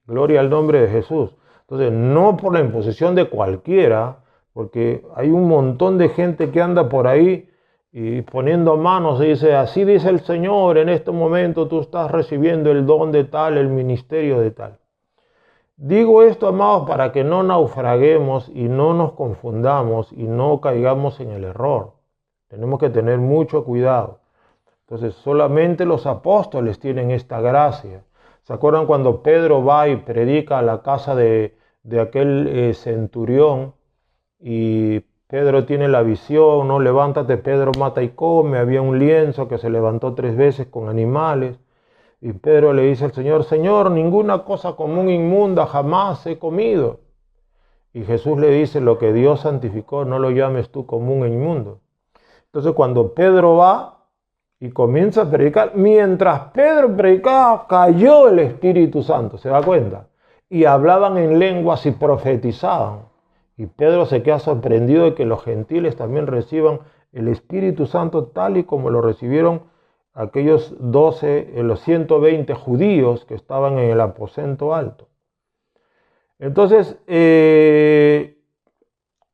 Gloria al nombre de Jesús. Entonces, no por la imposición de cualquiera, porque hay un montón de gente que anda por ahí y poniendo manos y dice, así dice el Señor, en este momento tú estás recibiendo el don de tal, el ministerio de tal. Digo esto, amados, para que no naufraguemos y no nos confundamos y no caigamos en el error. Tenemos que tener mucho cuidado. Entonces, solamente los apóstoles tienen esta gracia. ¿Se acuerdan cuando Pedro va y predica a la casa de aquel centurión? Y Pedro tiene la visión, no, levántate, Pedro, mata y come. Había un lienzo que se levantó 3 veces con animales. Y Pedro le dice al Señor, Señor, ninguna cosa común inmunda jamás he comido. Y Jesús le dice, lo que Dios santificó, no lo llames tú común e inmundo. Entonces cuando Pedro va y comienza a predicar, mientras Pedro predicaba, cayó el Espíritu Santo, ¿se da cuenta? Y hablaban en lenguas y profetizaban. Y Pedro se queda sorprendido de que los gentiles también reciban el Espíritu Santo tal y como lo recibieron aquellos los 120 judíos que estaban en el aposento alto. Entonces,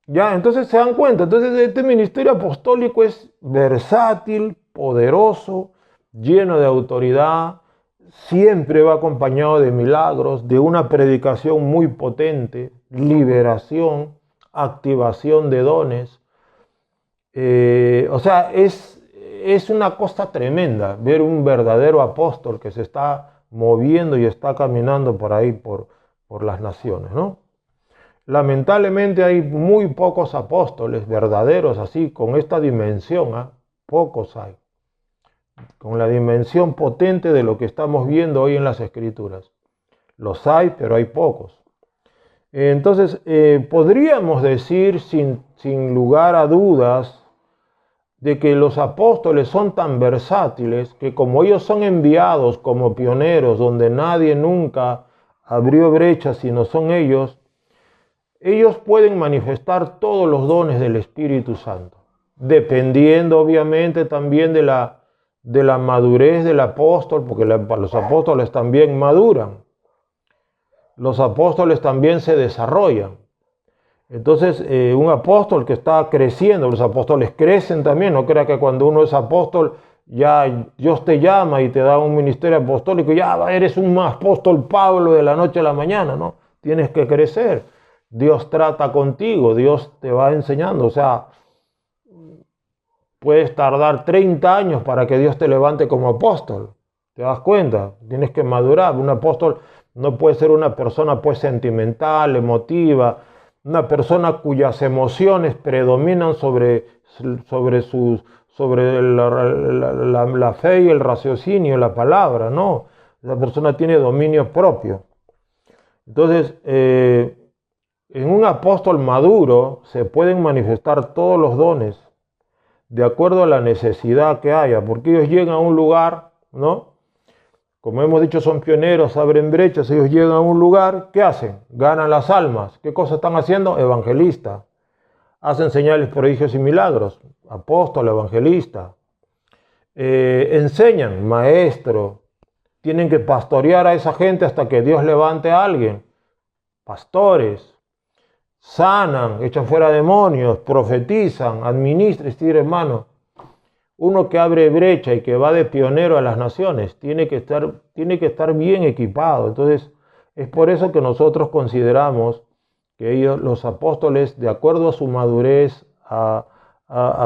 entonces se dan cuenta. Entonces este ministerio apostólico es versátil, poderoso, lleno de autoridad, siempre va acompañado de milagros, de una predicación muy potente, liberación, activación de dones. O sea, es una cosa tremenda ver un verdadero apóstol que se está moviendo y está caminando por ahí, por las naciones, ¿no? Lamentablemente hay muy pocos apóstoles verdaderos así, con esta dimensión, ¿eh? Pocos hay, con la dimensión potente de lo que estamos viendo hoy en las Escrituras. Los hay, pero hay pocos. Entonces, podríamos decir sin lugar a dudas de que los apóstoles son tan versátiles que como ellos son enviados como pioneros donde nadie nunca abrió brechas sino son ellos pueden manifestar todos los dones del Espíritu Santo, dependiendo obviamente también de la madurez del apóstol, porque los apóstoles también maduran, los apóstoles también se desarrollan. Entonces, un apóstol que está creciendo, los apóstoles crecen también, no crea que cuando uno es apóstol, ya Dios te llama y te da un ministerio apostólico, ya eres un apóstol Pablo de la noche a la mañana, ¿no? Tienes que crecer, Dios trata contigo, Dios te va enseñando, o sea, puedes tardar 30 años para que Dios te levante como apóstol, ¿te das cuenta? Tienes que madurar, un apóstol no puede ser una persona pues sentimental, emotiva, una persona cuyas emociones predominan sobre la fe y el raciocinio, la palabra, no. Esa persona tiene dominio propio. Entonces, en un apóstol maduro se pueden manifestar todos los dones de acuerdo a la necesidad que haya, porque ellos llegan a un lugar, ¿no? Como hemos dicho, son pioneros, abren brechas, ellos llegan a un lugar, ¿qué hacen? Ganan las almas. ¿Qué cosa están haciendo? Evangelistas. Hacen señales, prodigios y milagros. Apóstol, evangelista. Enseñan, maestro. Tienen que pastorear a esa gente hasta que Dios levante a alguien. Pastores. Sanan, echan fuera demonios, profetizan, administran, hermano. Uno que abre brecha y que va de pionero a las naciones tiene que estar bien equipado. Entonces, es por eso que nosotros consideramos que ellos, los apóstoles, de acuerdo a su madurez, a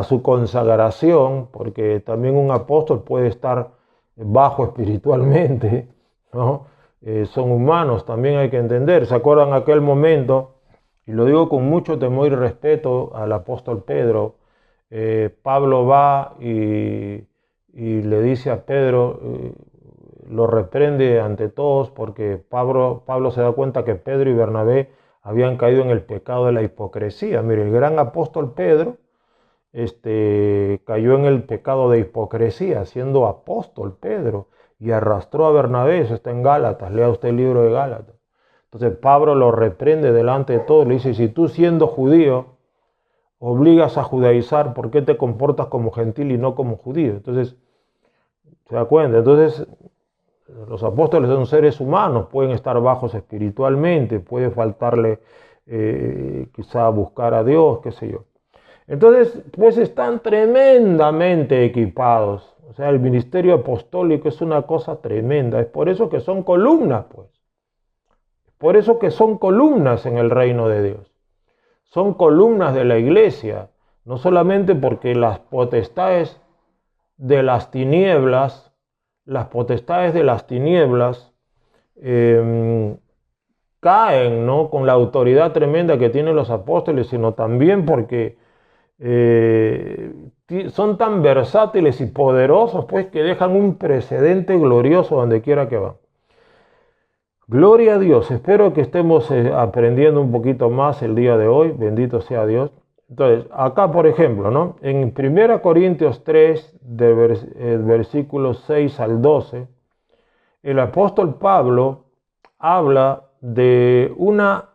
su consagración, porque también un apóstol puede estar bajo espiritualmente, ¿no? Son humanos, también hay que entender. ¿Se acuerdan aquel momento? Y lo digo con mucho temor y respeto al apóstol Pedro. Pablo va y le dice a Pedro, lo reprende ante todos porque Pablo se da cuenta que Pedro y Bernabé habían caído en el pecado de la hipocresía. Mire, el gran apóstol Pedro cayó en el pecado de hipocresía, siendo apóstol Pedro, y arrastró a Bernabé. Eso está en Gálatas, lea usted el libro de Gálatas. Entonces Pablo lo reprende delante de todos, le dice, si tú siendo judío obligas a judaizar, ¿por qué te comportas como gentil y no como judío? Entonces, ¿se da cuenta? Entonces, los apóstoles son seres humanos, pueden estar bajos espiritualmente, puede faltarle quizá buscar a Dios, qué sé yo. Entonces, pues están tremendamente equipados. O sea, el ministerio apostólico es una cosa tremenda. Es por eso que son columnas, pues. Por eso que son columnas en el reino de Dios. Son columnas de la iglesia, no solamente porque las potestades de las tinieblas, caen, ¿no?, con la autoridad tremenda que tienen los apóstoles, sino también porque son tan versátiles y poderosos, pues, que dejan un precedente glorioso donde quiera que van. Gloria a Dios, espero que estemos aprendiendo un poquito más el día de hoy, bendito sea Dios. Entonces, acá por ejemplo, ¿no?, en 1 Corintios 3, versículos 6 al 12, el apóstol Pablo habla de una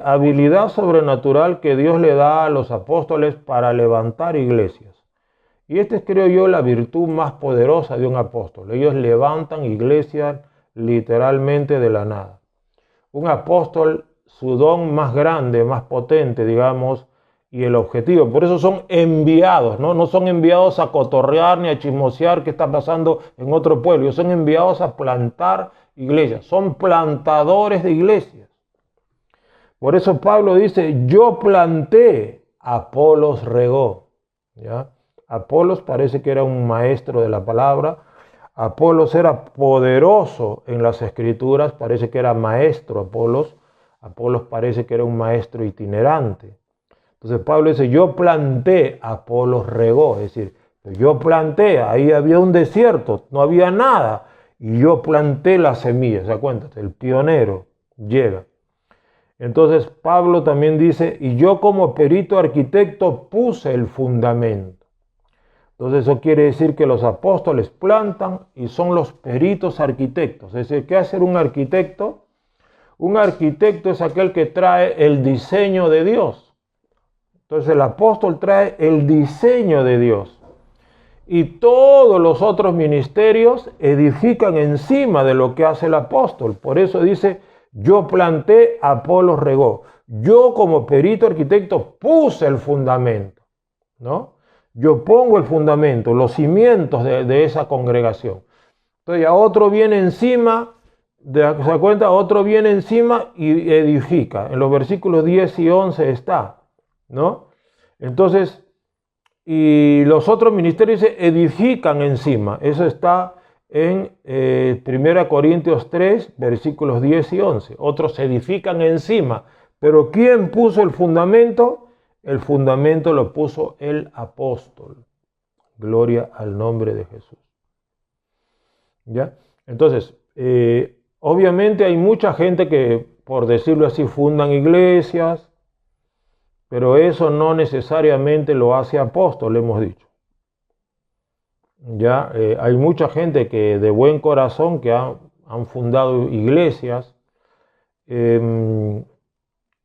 habilidad sobrenatural que Dios le da a los apóstoles para levantar iglesias. Y esta es, creo yo, la virtud más poderosa de un apóstol. Ellos levantan iglesias literalmente de la nada. Un apóstol su don más grande, más potente, digamos, y el objetivo. Por eso son enviados, ¿no? No son enviados a cotorrear ni a chismosear qué está pasando en otro pueblo. Ellos son enviados a plantar iglesias. Son plantadores de iglesias. Por eso Pablo dice, yo planté, Apolos regó. ¿Ya? Apolos parece que era un maestro de la palabra. Apolos era poderoso en las escrituras, parece que era maestro Apolos. Apolos parece que era un maestro itinerante. Entonces Pablo dice, yo planté, Apolos regó. Es decir, yo planté, ahí había un desierto, no había nada. Y yo planté la semilla, ¿se da cuenta? El pionero llega. Entonces Pablo también dice, y yo como perito arquitecto puse el fundamento. Entonces eso quiere decir que los apóstoles plantan y son los peritos arquitectos. Es decir, ¿qué hace un arquitecto? Un arquitecto es aquel que trae el diseño de Dios. Entonces el apóstol trae el diseño de Dios. Y todos los otros ministerios edifican encima de lo que hace el apóstol. Por eso dice, yo planté, Apolos regó. Yo como perito arquitecto puse el fundamento, ¿no? Yo pongo el fundamento, los cimientos de esa congregación. Entonces ya otro viene encima, ¿se da cuenta? Otro viene encima y edifica. En los versículos 10 y 11 está, ¿no? Entonces, y los otros ministerios se edifican encima. Eso está en 1 Corintios 3, versículos 10 y 11. Otros se edifican encima. Pero ¿quién puso el fundamento? El fundamento lo puso el apóstol. Gloria al nombre de Jesús. ¿Ya? Entonces, obviamente hay mucha gente que, por decirlo así, fundan iglesias, pero eso no necesariamente lo hace apóstol, hemos dicho. Ya hay mucha gente que de buen corazón que han fundado iglesias,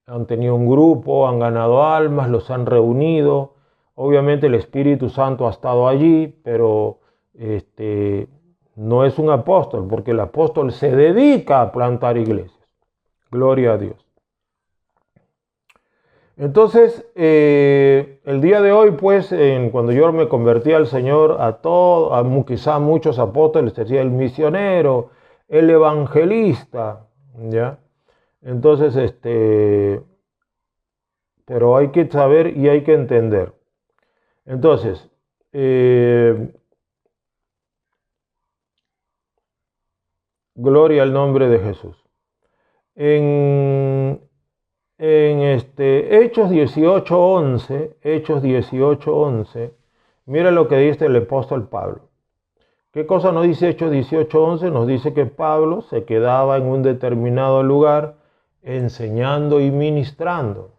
han tenido un grupo, han ganado almas, los han reunido. Obviamente el Espíritu Santo ha estado allí, pero no es un apóstol, porque el apóstol se dedica a plantar iglesias. Gloria a Dios. Entonces, el día de hoy, pues, cuando yo me convertí al Señor, quizá muchos apóstoles decían el misionero, el evangelista, ¿ya? Entonces, pero hay que saber y hay que entender. Entonces, gloria al nombre de Jesús. En Hechos 18:11, mira lo que dice el apóstol Pablo. ¿Qué cosa nos dice Hechos 18:11? Nos dice que Pablo se quedaba en un determinado lugar enseñando y ministrando,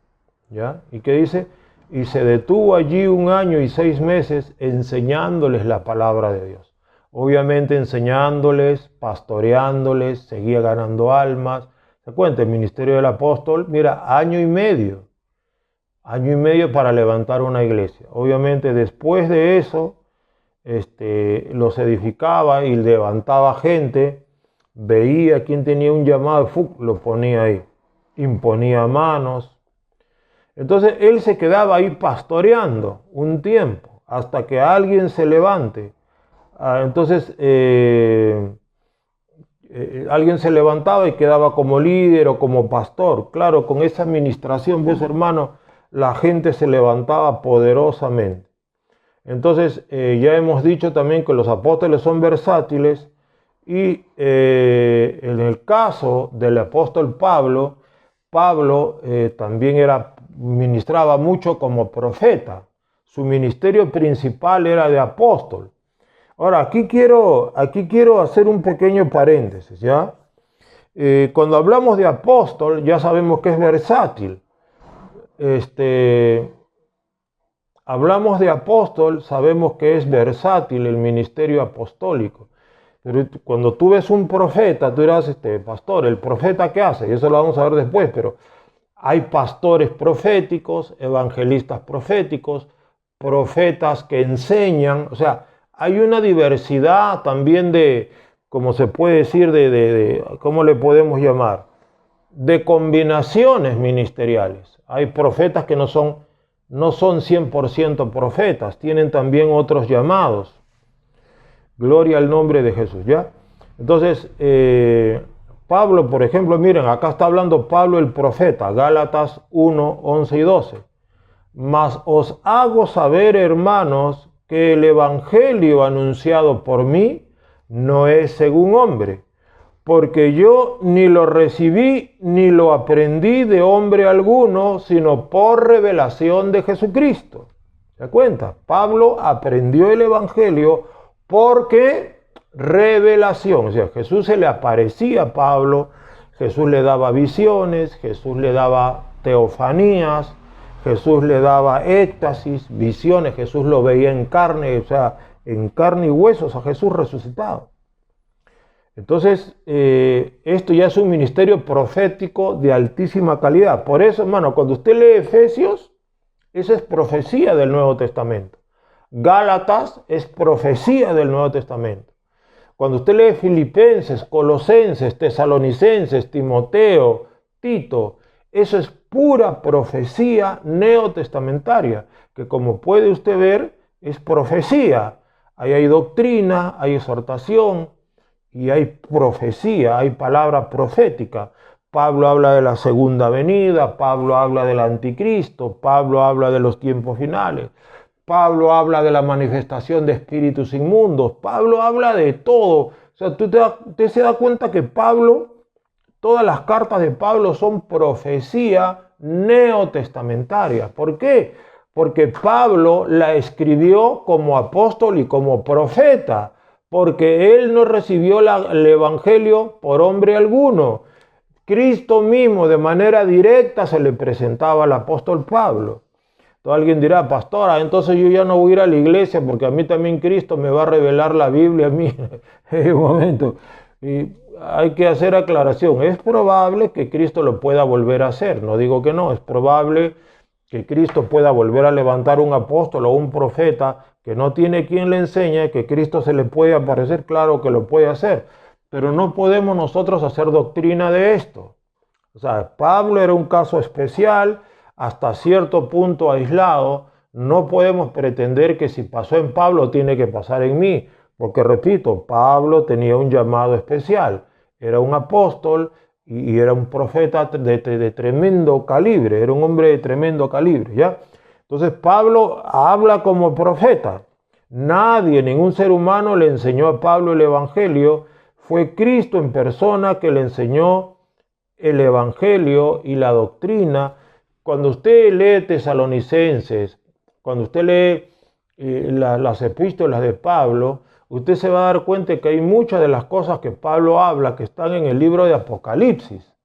¿ya? ¿Y qué dice? Y se detuvo allí 1 año y 6 meses enseñándoles la palabra de Dios. Obviamente enseñándoles, pastoreándoles, seguía ganando almas. ¿Se cuenta? El ministerio del apóstol, mira, año y medio para levantar una iglesia. Obviamente después de eso, los edificaba y levantaba gente, veía quién tenía un llamado, lo ponía ahí, imponía manos. Entonces él se quedaba ahí pastoreando un tiempo, hasta que alguien se levante. Entonces, alguien se levantaba y quedaba como líder o como pastor. Claro, con esa administración, ves hermano, la gente se levantaba poderosamente. Entonces, ya hemos dicho también que los apóstoles son versátiles y en el caso del apóstol Pablo también ministraba mucho como profeta. Su ministerio principal era de apóstol. Ahora, aquí quiero hacer un pequeño paréntesis, ¿ya? Cuando hablamos de apóstol, ya sabemos que es versátil. Hablamos de apóstol, sabemos que es versátil el ministerio apostólico. Pero cuando tú ves un profeta, tú dirás, pastor, ¿el profeta qué hace? Y eso lo vamos a ver después, pero hay pastores proféticos, evangelistas proféticos, profetas que enseñan, o sea, hay una diversidad también de, como se puede decir, ¿cómo le podemos llamar? de combinaciones ministeriales. Hay profetas que no son 100% profetas, tienen también otros llamados. Gloria al nombre de Jesús, ¿ya? Entonces, Pablo, por ejemplo, miren, acá está hablando Pablo el profeta, Gálatas 1, 11 y 12. Mas os hago saber, hermanos, que el evangelio anunciado por mí no es según hombre, porque yo ni lo recibí ni lo aprendí de hombre alguno, sino por revelación de Jesucristo. ¿Se da cuenta? Pablo aprendió el evangelio porque revelación, o sea, Jesús se le aparecía a Pablo, Jesús le daba visiones, Jesús le daba teofanías, Jesús le daba éxtasis, visiones, Jesús lo veía en carne, o sea, en carne y huesos a Jesús resucitado. Entonces, esto ya es un ministerio profético de altísima calidad. Por eso, hermano, cuando usted lee Efesios, eso es profecía del Nuevo Testamento. Gálatas es profecía del Nuevo Testamento. Cuando usted lee Filipenses, Colosenses, Tesalonicenses, Timoteo, Tito, eso es pura profecía neotestamentaria, que como puede usted ver, es profecía. Ahí hay doctrina, hay exhortación y hay profecía, hay palabra profética. Pablo habla de la segunda venida, Pablo habla del anticristo, Pablo habla de los tiempos finales, Pablo habla de la manifestación de espíritus inmundos, Pablo habla de todo. O sea, usted se da cuenta que Pablo, todas las cartas de Pablo son profecía neotestamentaria. ¿Por qué? Porque Pablo la escribió como apóstol y como profeta, porque él no recibió el evangelio por hombre alguno. Cristo mismo de manera directa se le presentaba al apóstol Pablo. Entonces alguien dirá, pastora, entonces yo ya no voy a ir a la iglesia porque a mí también Cristo me va a revelar la Biblia a mí. En un momento. Y hay que hacer aclaración. Es probable que Cristo lo pueda volver a hacer. No digo que no. Es probable que Cristo pueda volver a levantar un apóstol o un profeta que no tiene quien le enseñe, que Cristo se le puede aparecer. Claro que lo puede hacer. Pero no podemos nosotros hacer doctrina de esto. O sea, Pablo era un caso especial, hasta cierto punto aislado. No podemos pretender que si pasó en Pablo tiene que pasar en mí, porque repito, Pablo tenía un llamado especial, era un apóstol y era un profeta de tremendo calibre, era un hombre de tremendo calibre, ¿ya? Entonces Pablo habla como profeta. Nadie, ningún ser humano le enseñó a Pablo el evangelio, fue Cristo en persona que le enseñó el evangelio y la doctrina. Cuando usted lee Tesalonicenses, cuando usted lee las epístolas de Pablo, usted se va a dar cuenta que hay muchas de las cosas que Pablo habla que están en el libro de Apocalipsis.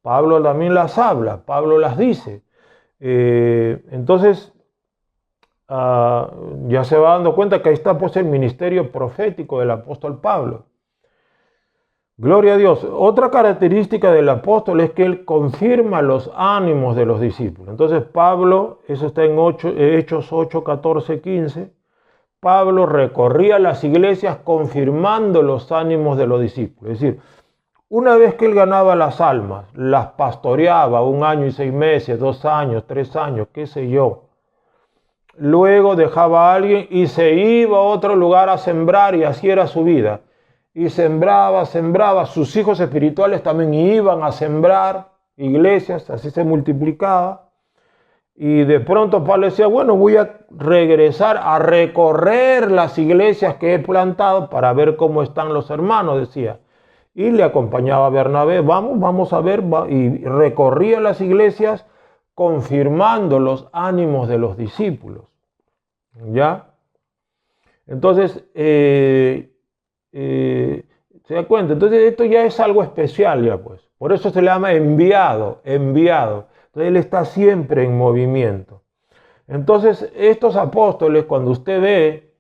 Pablo también las habla, Pablo las dice. Entonces, ya se va dando cuenta que ahí está pues el ministerio profético del apóstol Pablo. Gloria a Dios. Otra característica del apóstol es que él confirma los ánimos de los discípulos. Entonces Pablo, eso está en Hechos 8, 14, 15. Pablo recorría las iglesias confirmando los ánimos de los discípulos. Es decir, una vez que él ganaba las almas, las pastoreaba 1 año y 6 meses, 2 años, 3 años, qué sé yo. Luego dejaba a alguien y se iba a otro lugar a sembrar y así era su vida. Y sembraba, sus hijos espirituales también iban a sembrar iglesias, así se multiplicaba. Y de pronto Pablo decía, bueno, voy a regresar a recorrer las iglesias que he plantado para ver cómo están los hermanos, decía. Y le acompañaba a Bernabé, vamos a ver, y recorría las iglesias confirmando los ánimos de los discípulos. ¿Ya? Entonces, ¿se da cuenta? Entonces esto ya es algo especial ya pues. Por eso se le llama enviado. Entonces él está siempre en movimiento. Entonces estos apóstoles, cuando usted ve,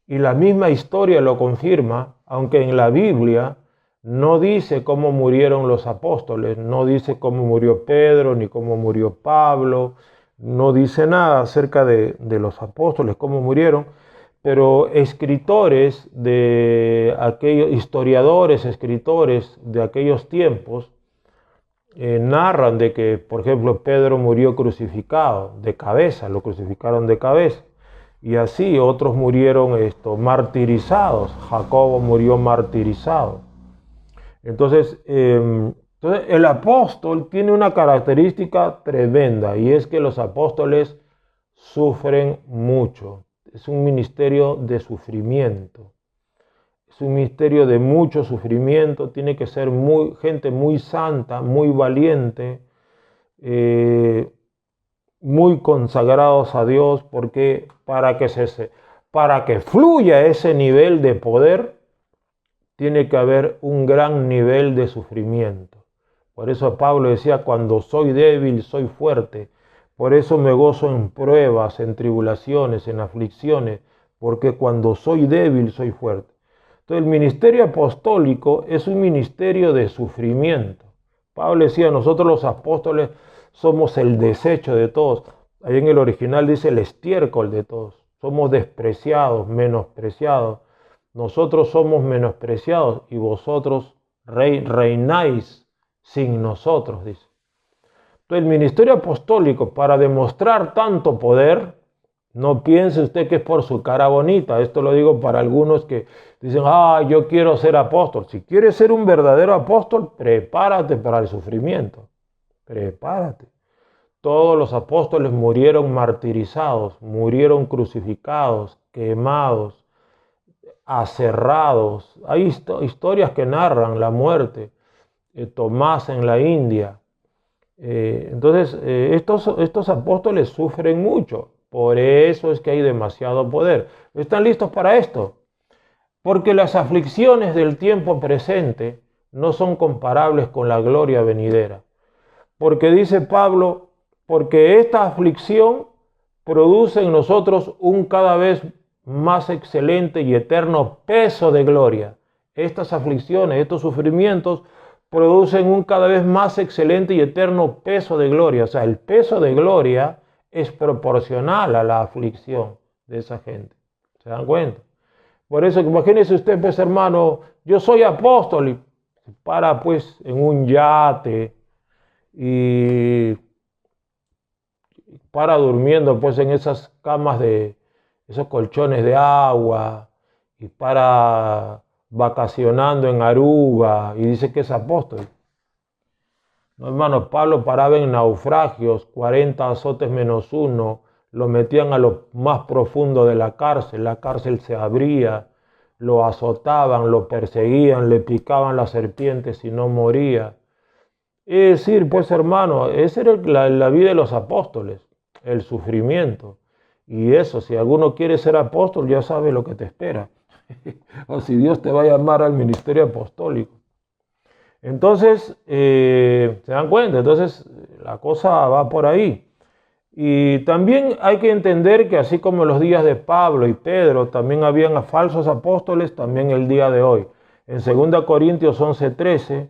y la misma historia lo confirma, aunque en la Biblia no dice cómo murieron los apóstoles, no dice cómo murió Pedro, ni cómo murió Pablo, no dice nada acerca de los apóstoles, cómo murieron, pero escritores de aquellos, historiadores, escritores de aquellos tiempos, narran de que, por ejemplo, Pedro murió crucificado de cabeza, lo crucificaron de cabeza. Y así otros murieron martirizados. Jacobo murió martirizado. Entonces el apóstol tiene una característica tremenda, y es que los apóstoles sufren mucho. Es un ministerio de sufrimiento. Es un ministerio de mucho sufrimiento. Tiene que ser gente muy santa, muy valiente, muy consagrados a Dios, porque para que fluya ese nivel de poder, tiene que haber un gran nivel de sufrimiento. Por eso Pablo decía, cuando soy débil, soy fuerte. Por eso me gozo en pruebas, en tribulaciones, en aflicciones, porque cuando soy débil, soy fuerte. Entonces el ministerio apostólico es un ministerio de sufrimiento. Pablo decía, nosotros los apóstoles somos el desecho de todos. Ahí en el original dice el estiércol de todos. Somos despreciados, menospreciados. Nosotros somos menospreciados y vosotros reináis sin nosotros, dice. Entonces el ministerio apostólico, para demostrar tanto poder, no piense usted que es por su cara bonita. Esto lo digo para algunos que dicen, yo quiero ser apóstol. Si quieres ser un verdadero apóstol, prepárate para el sufrimiento. Prepárate. Todos los apóstoles murieron martirizados, murieron crucificados, quemados, aserrados. Hay historias que narran la muerte. Tomás en la India. Entonces, estos apóstoles sufren mucho. Por eso es que hay demasiado poder. ¿Están listos para esto? Porque las aflicciones del tiempo presente no son comparables con la gloria venidera. Porque dice Pablo, porque esta aflicción produce en nosotros un cada vez más excelente y eterno peso de gloria. Estas aflicciones, estos sufrimientos producen un cada vez más excelente y eterno peso de gloria. O sea, el peso de gloria es proporcional a la aflicción de esa gente. ¿Se dan cuenta? Por eso, imagínese usted, pues hermano, yo soy apóstol y para pues en un yate y para durmiendo pues en esas camas de esos colchones de agua y para vacacionando en Aruba y dice que es apóstol. No, hermano, Pablo paraba en naufragios, 40 azotes menos uno, lo metían a lo más profundo de la cárcel se abría, lo azotaban, lo perseguían, le picaban las serpientes y no moría. Es decir, pues hermano, esa era la vida de los apóstoles, el sufrimiento. Y eso, si alguno quiere ser apóstol, ya sabe lo que te espera. O si Dios te va a llamar al ministerio apostólico. Entonces, ¿se dan cuenta? Entonces, la cosa va por ahí. Y también hay que entender que así como en los días de Pablo y Pedro, también habían falsos apóstoles, también el día de hoy. En 2 Corintios 11:13,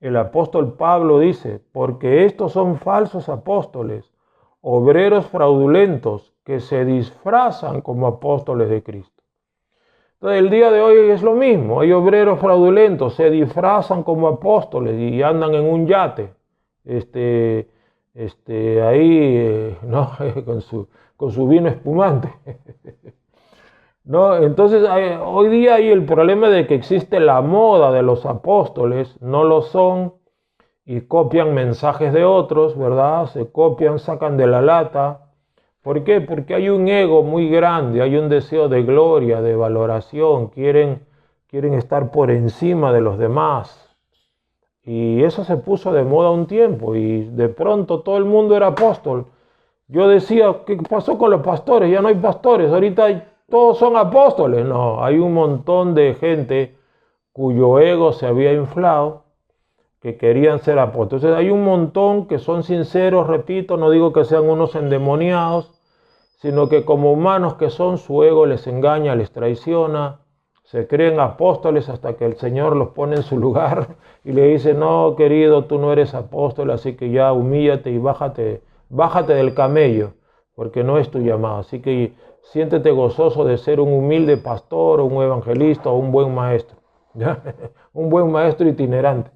el apóstol Pablo dice, porque estos son falsos apóstoles, obreros fraudulentos, que se disfrazan como apóstoles de Cristo. Entonces el día de hoy es lo mismo, hay obreros fraudulentos, se disfrazan como apóstoles y andan en un yate, ahí, ¿no? con su vino espumante. ¿No? Entonces hoy día hay el problema de que existe la moda de los apóstoles, no lo son, y copian mensajes de otros, ¿verdad? Se copian, sacan de la lata. ¿Por qué? Porque hay un ego muy grande, hay un deseo de gloria, de valoración, quieren estar por encima de los demás. Y eso se puso de moda un tiempo y de pronto todo el mundo era apóstol. Yo decía, ¿qué pasó con los pastores? Ya no hay pastores, ahorita todos son apóstoles. No, hay un montón de gente cuyo ego se había inflado, que querían ser apóstoles. Entonces hay un montón que son sinceros, repito, no digo que sean unos endemoniados, sino que como humanos que son, su ego les engaña, les traiciona, se creen apóstoles hasta que el Señor los pone en su lugar y le dice, no, querido, tú no eres apóstol, así que ya humíllate y bájate del camello, porque no es tu llamado. Así que siéntete gozoso de ser un humilde pastor, o un evangelista, o un buen maestro, ¿ya? Un buen maestro itinerante.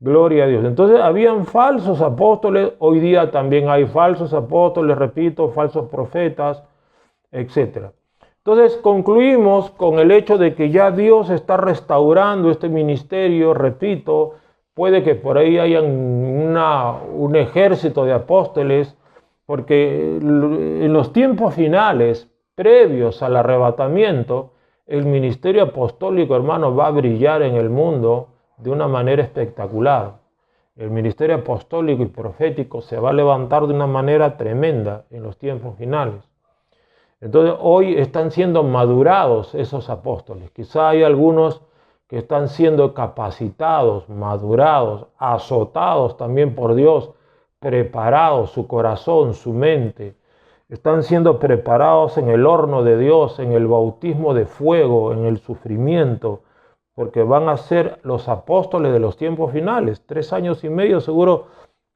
Gloria a Dios. Entonces habían falsos apóstoles, hoy día también hay falsos apóstoles, repito, falsos profetas, etc. Entonces concluimos con el hecho de que ya Dios está restaurando este ministerio, repito, puede que por ahí haya un ejército de apóstoles, porque en los tiempos finales, previos al arrebatamiento, el ministerio apostólico, hermano, va a brillar en el mundo de una manera espectacular. El ministerio apostólico y profético se va a levantar de una manera tremenda en los tiempos finales. Entonces hoy están siendo madurados esos apóstoles. Quizá hay algunos que están siendo capacitados, madurados, azotados también por Dios, preparados su corazón, su mente. Están siendo preparados en el horno de Dios, en el bautismo de fuego, en el sufrimiento, porque van a ser los apóstoles de los tiempos finales. 3 años y medio, seguro,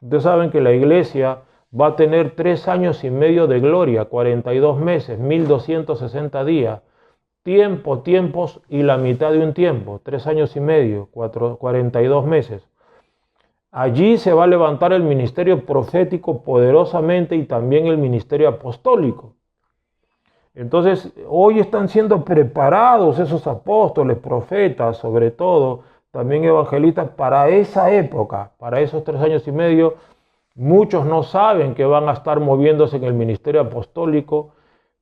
ustedes saben que la iglesia va a tener 3 años y medio de gloria, 42 meses, 1260 días, tiempos y la mitad de un tiempo, 3 años y medio, 42 meses. Allí se va a levantar el ministerio profético poderosamente y también el ministerio apostólico. Entonces, hoy están siendo preparados esos apóstoles, profetas, sobre todo, también evangelistas, para esa época, para esos 3 años y medio. Muchos no saben que van a estar moviéndose en el ministerio apostólico,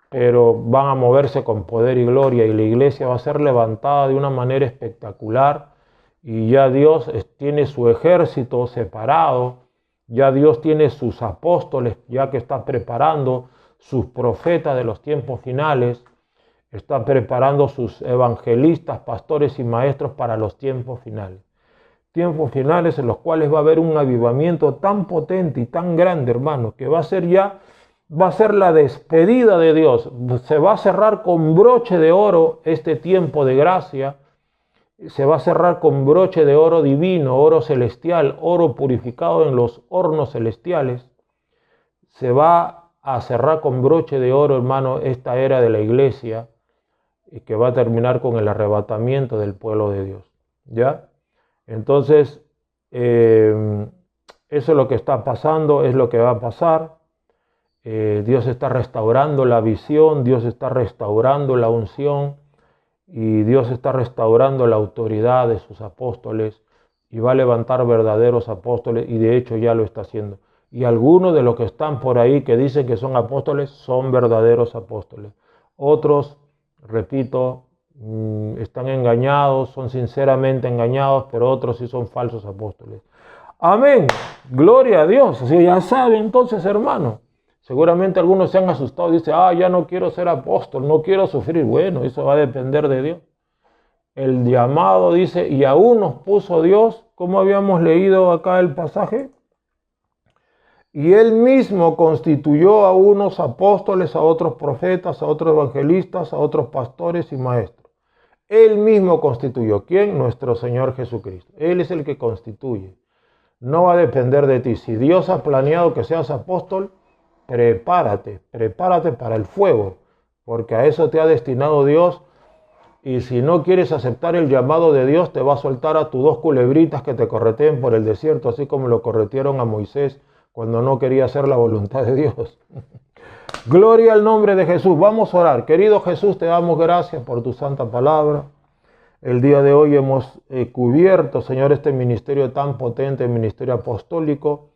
pero van a moverse con poder y gloria, y la iglesia va a ser levantada de una manera espectacular. Y ya Dios tiene su ejército separado, ya Dios tiene sus apóstoles, ya que está preparando sus profetas de los tiempos finales, está preparando sus evangelistas, pastores y maestros para los tiempos finales. Tiempos finales en los cuales va a haber un avivamiento tan potente y tan grande, hermano, que va a ser la despedida de Dios. Se va a cerrar con broche de oro este tiempo de gracia. Se va a cerrar con broche de oro divino, oro celestial, oro purificado en los hornos celestiales. Se va a cerrar con broche de oro, hermano, esta era de la iglesia, que va a terminar con el arrebatamiento del pueblo de Dios. ¿Ya? Entonces, eso es lo que está pasando, es lo que va a pasar. Dios está restaurando la visión, Dios está restaurando la unción, y Dios está restaurando la autoridad de sus apóstoles y va a levantar verdaderos apóstoles, y de hecho ya lo está haciendo. Y algunos de los que están por ahí que dicen que son apóstoles son verdaderos apóstoles. Otros, repito, están engañados, son sinceramente engañados, pero otros sí son falsos apóstoles. Amén. Gloria a Dios. Así ya saben entonces, hermano. Seguramente algunos se han asustado y dicen, ya no quiero ser apóstol, no quiero sufrir. Bueno, eso va a depender de Dios. El llamado dice, y aún nos puso Dios, como habíamos leído acá el pasaje, y Él mismo constituyó a unos apóstoles, a otros profetas, a otros evangelistas, a otros pastores y maestros. Él mismo constituyó. ¿Quién? Nuestro Señor Jesucristo. Él es el que constituye. No va a depender de ti. Si Dios ha planeado que seas apóstol, prepárate para el fuego, porque a eso te ha destinado Dios. Y si no quieres aceptar el llamado de Dios, te va a soltar a tus 2 culebritas que te correteen por el desierto, así como lo corretearon a Moisés cuando no quería hacer la voluntad de Dios. Gloria al nombre de Jesús. Vamos a orar. Querido Jesús, te damos gracias por tu santa palabra. El día de hoy hemos cubierto, Señor, este ministerio tan potente, el ministerio apostólico.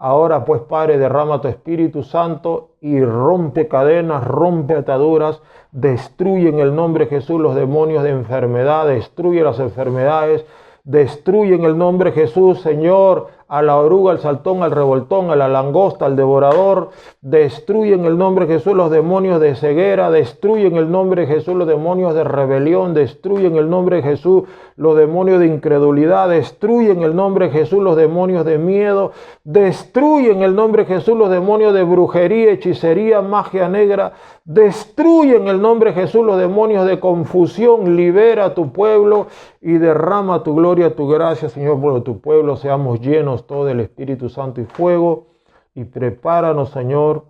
Ahora pues, Padre, derrama tu Espíritu Santo y rompe cadenas, rompe ataduras, destruye en el nombre de Jesús los demonios de enfermedad, destruye las enfermedades, destruye en el nombre de Jesús, Señor, a la oruga, al saltón, al revoltón, a la langosta, al devorador. Destruye en el nombre de Jesús los demonios de ceguera, destruye en el nombre de Jesús los demonios de rebelión, destruye en el nombre de Jesús los demonios de incredulidad, destruye en el nombre de Jesús los demonios de miedo, destruye en el nombre de Jesús los demonios de brujería, hechicería, magia negra, destruye en el nombre de Jesús los demonios de confusión. Libera a tu pueblo y derrama tu gloria, tu gracia, Señor, por tu pueblo. Seamos llenos todo del Espíritu Santo y fuego, y prepáranos, Señor,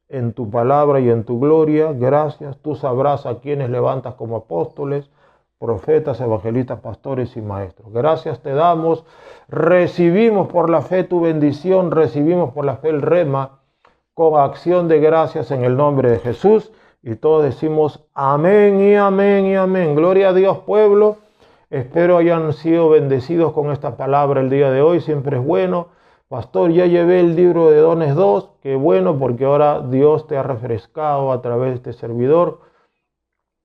en tu palabra y en tu gloria. Gracias. Tú sabrás a quienes levantas como apóstoles. profetas, evangelistas, pastores y maestros. Gracias te damos, recibimos por la fe tu bendición, recibimos por la fe el rema, con acción de gracias en el nombre de Jesús. Y todos decimos amén y amén y amén. Gloria a Dios, pueblo. Espero hayan sido bendecidos con esta palabra el día de hoy. Siempre es bueno. Pastor, ya llevé el libro de Dones 2. Qué bueno, porque ahora Dios te ha refrescado a través de este servidor.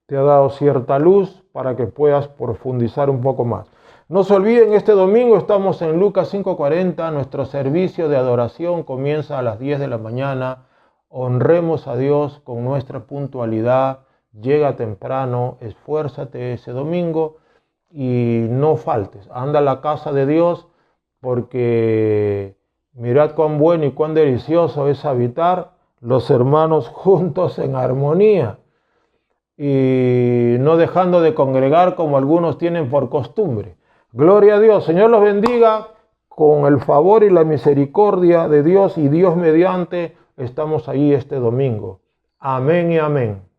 Te ha dado cierta luz para que puedas profundizar un poco más. No se olviden, este domingo estamos en Lucas 5:40. Nuestro servicio de adoración comienza a las 10 de la mañana. Honremos a Dios con nuestra puntualidad. Llega temprano, esfuérzate ese domingo y no faltes. Anda a la casa de Dios, porque mirad cuán bueno y cuán delicioso es habitar los hermanos juntos en armonía, y no dejando de congregar como algunos tienen por costumbre. Gloria a Dios. Señor los bendiga con el favor y la misericordia de Dios, y Dios mediante estamos ahí este domingo. Amén y amén.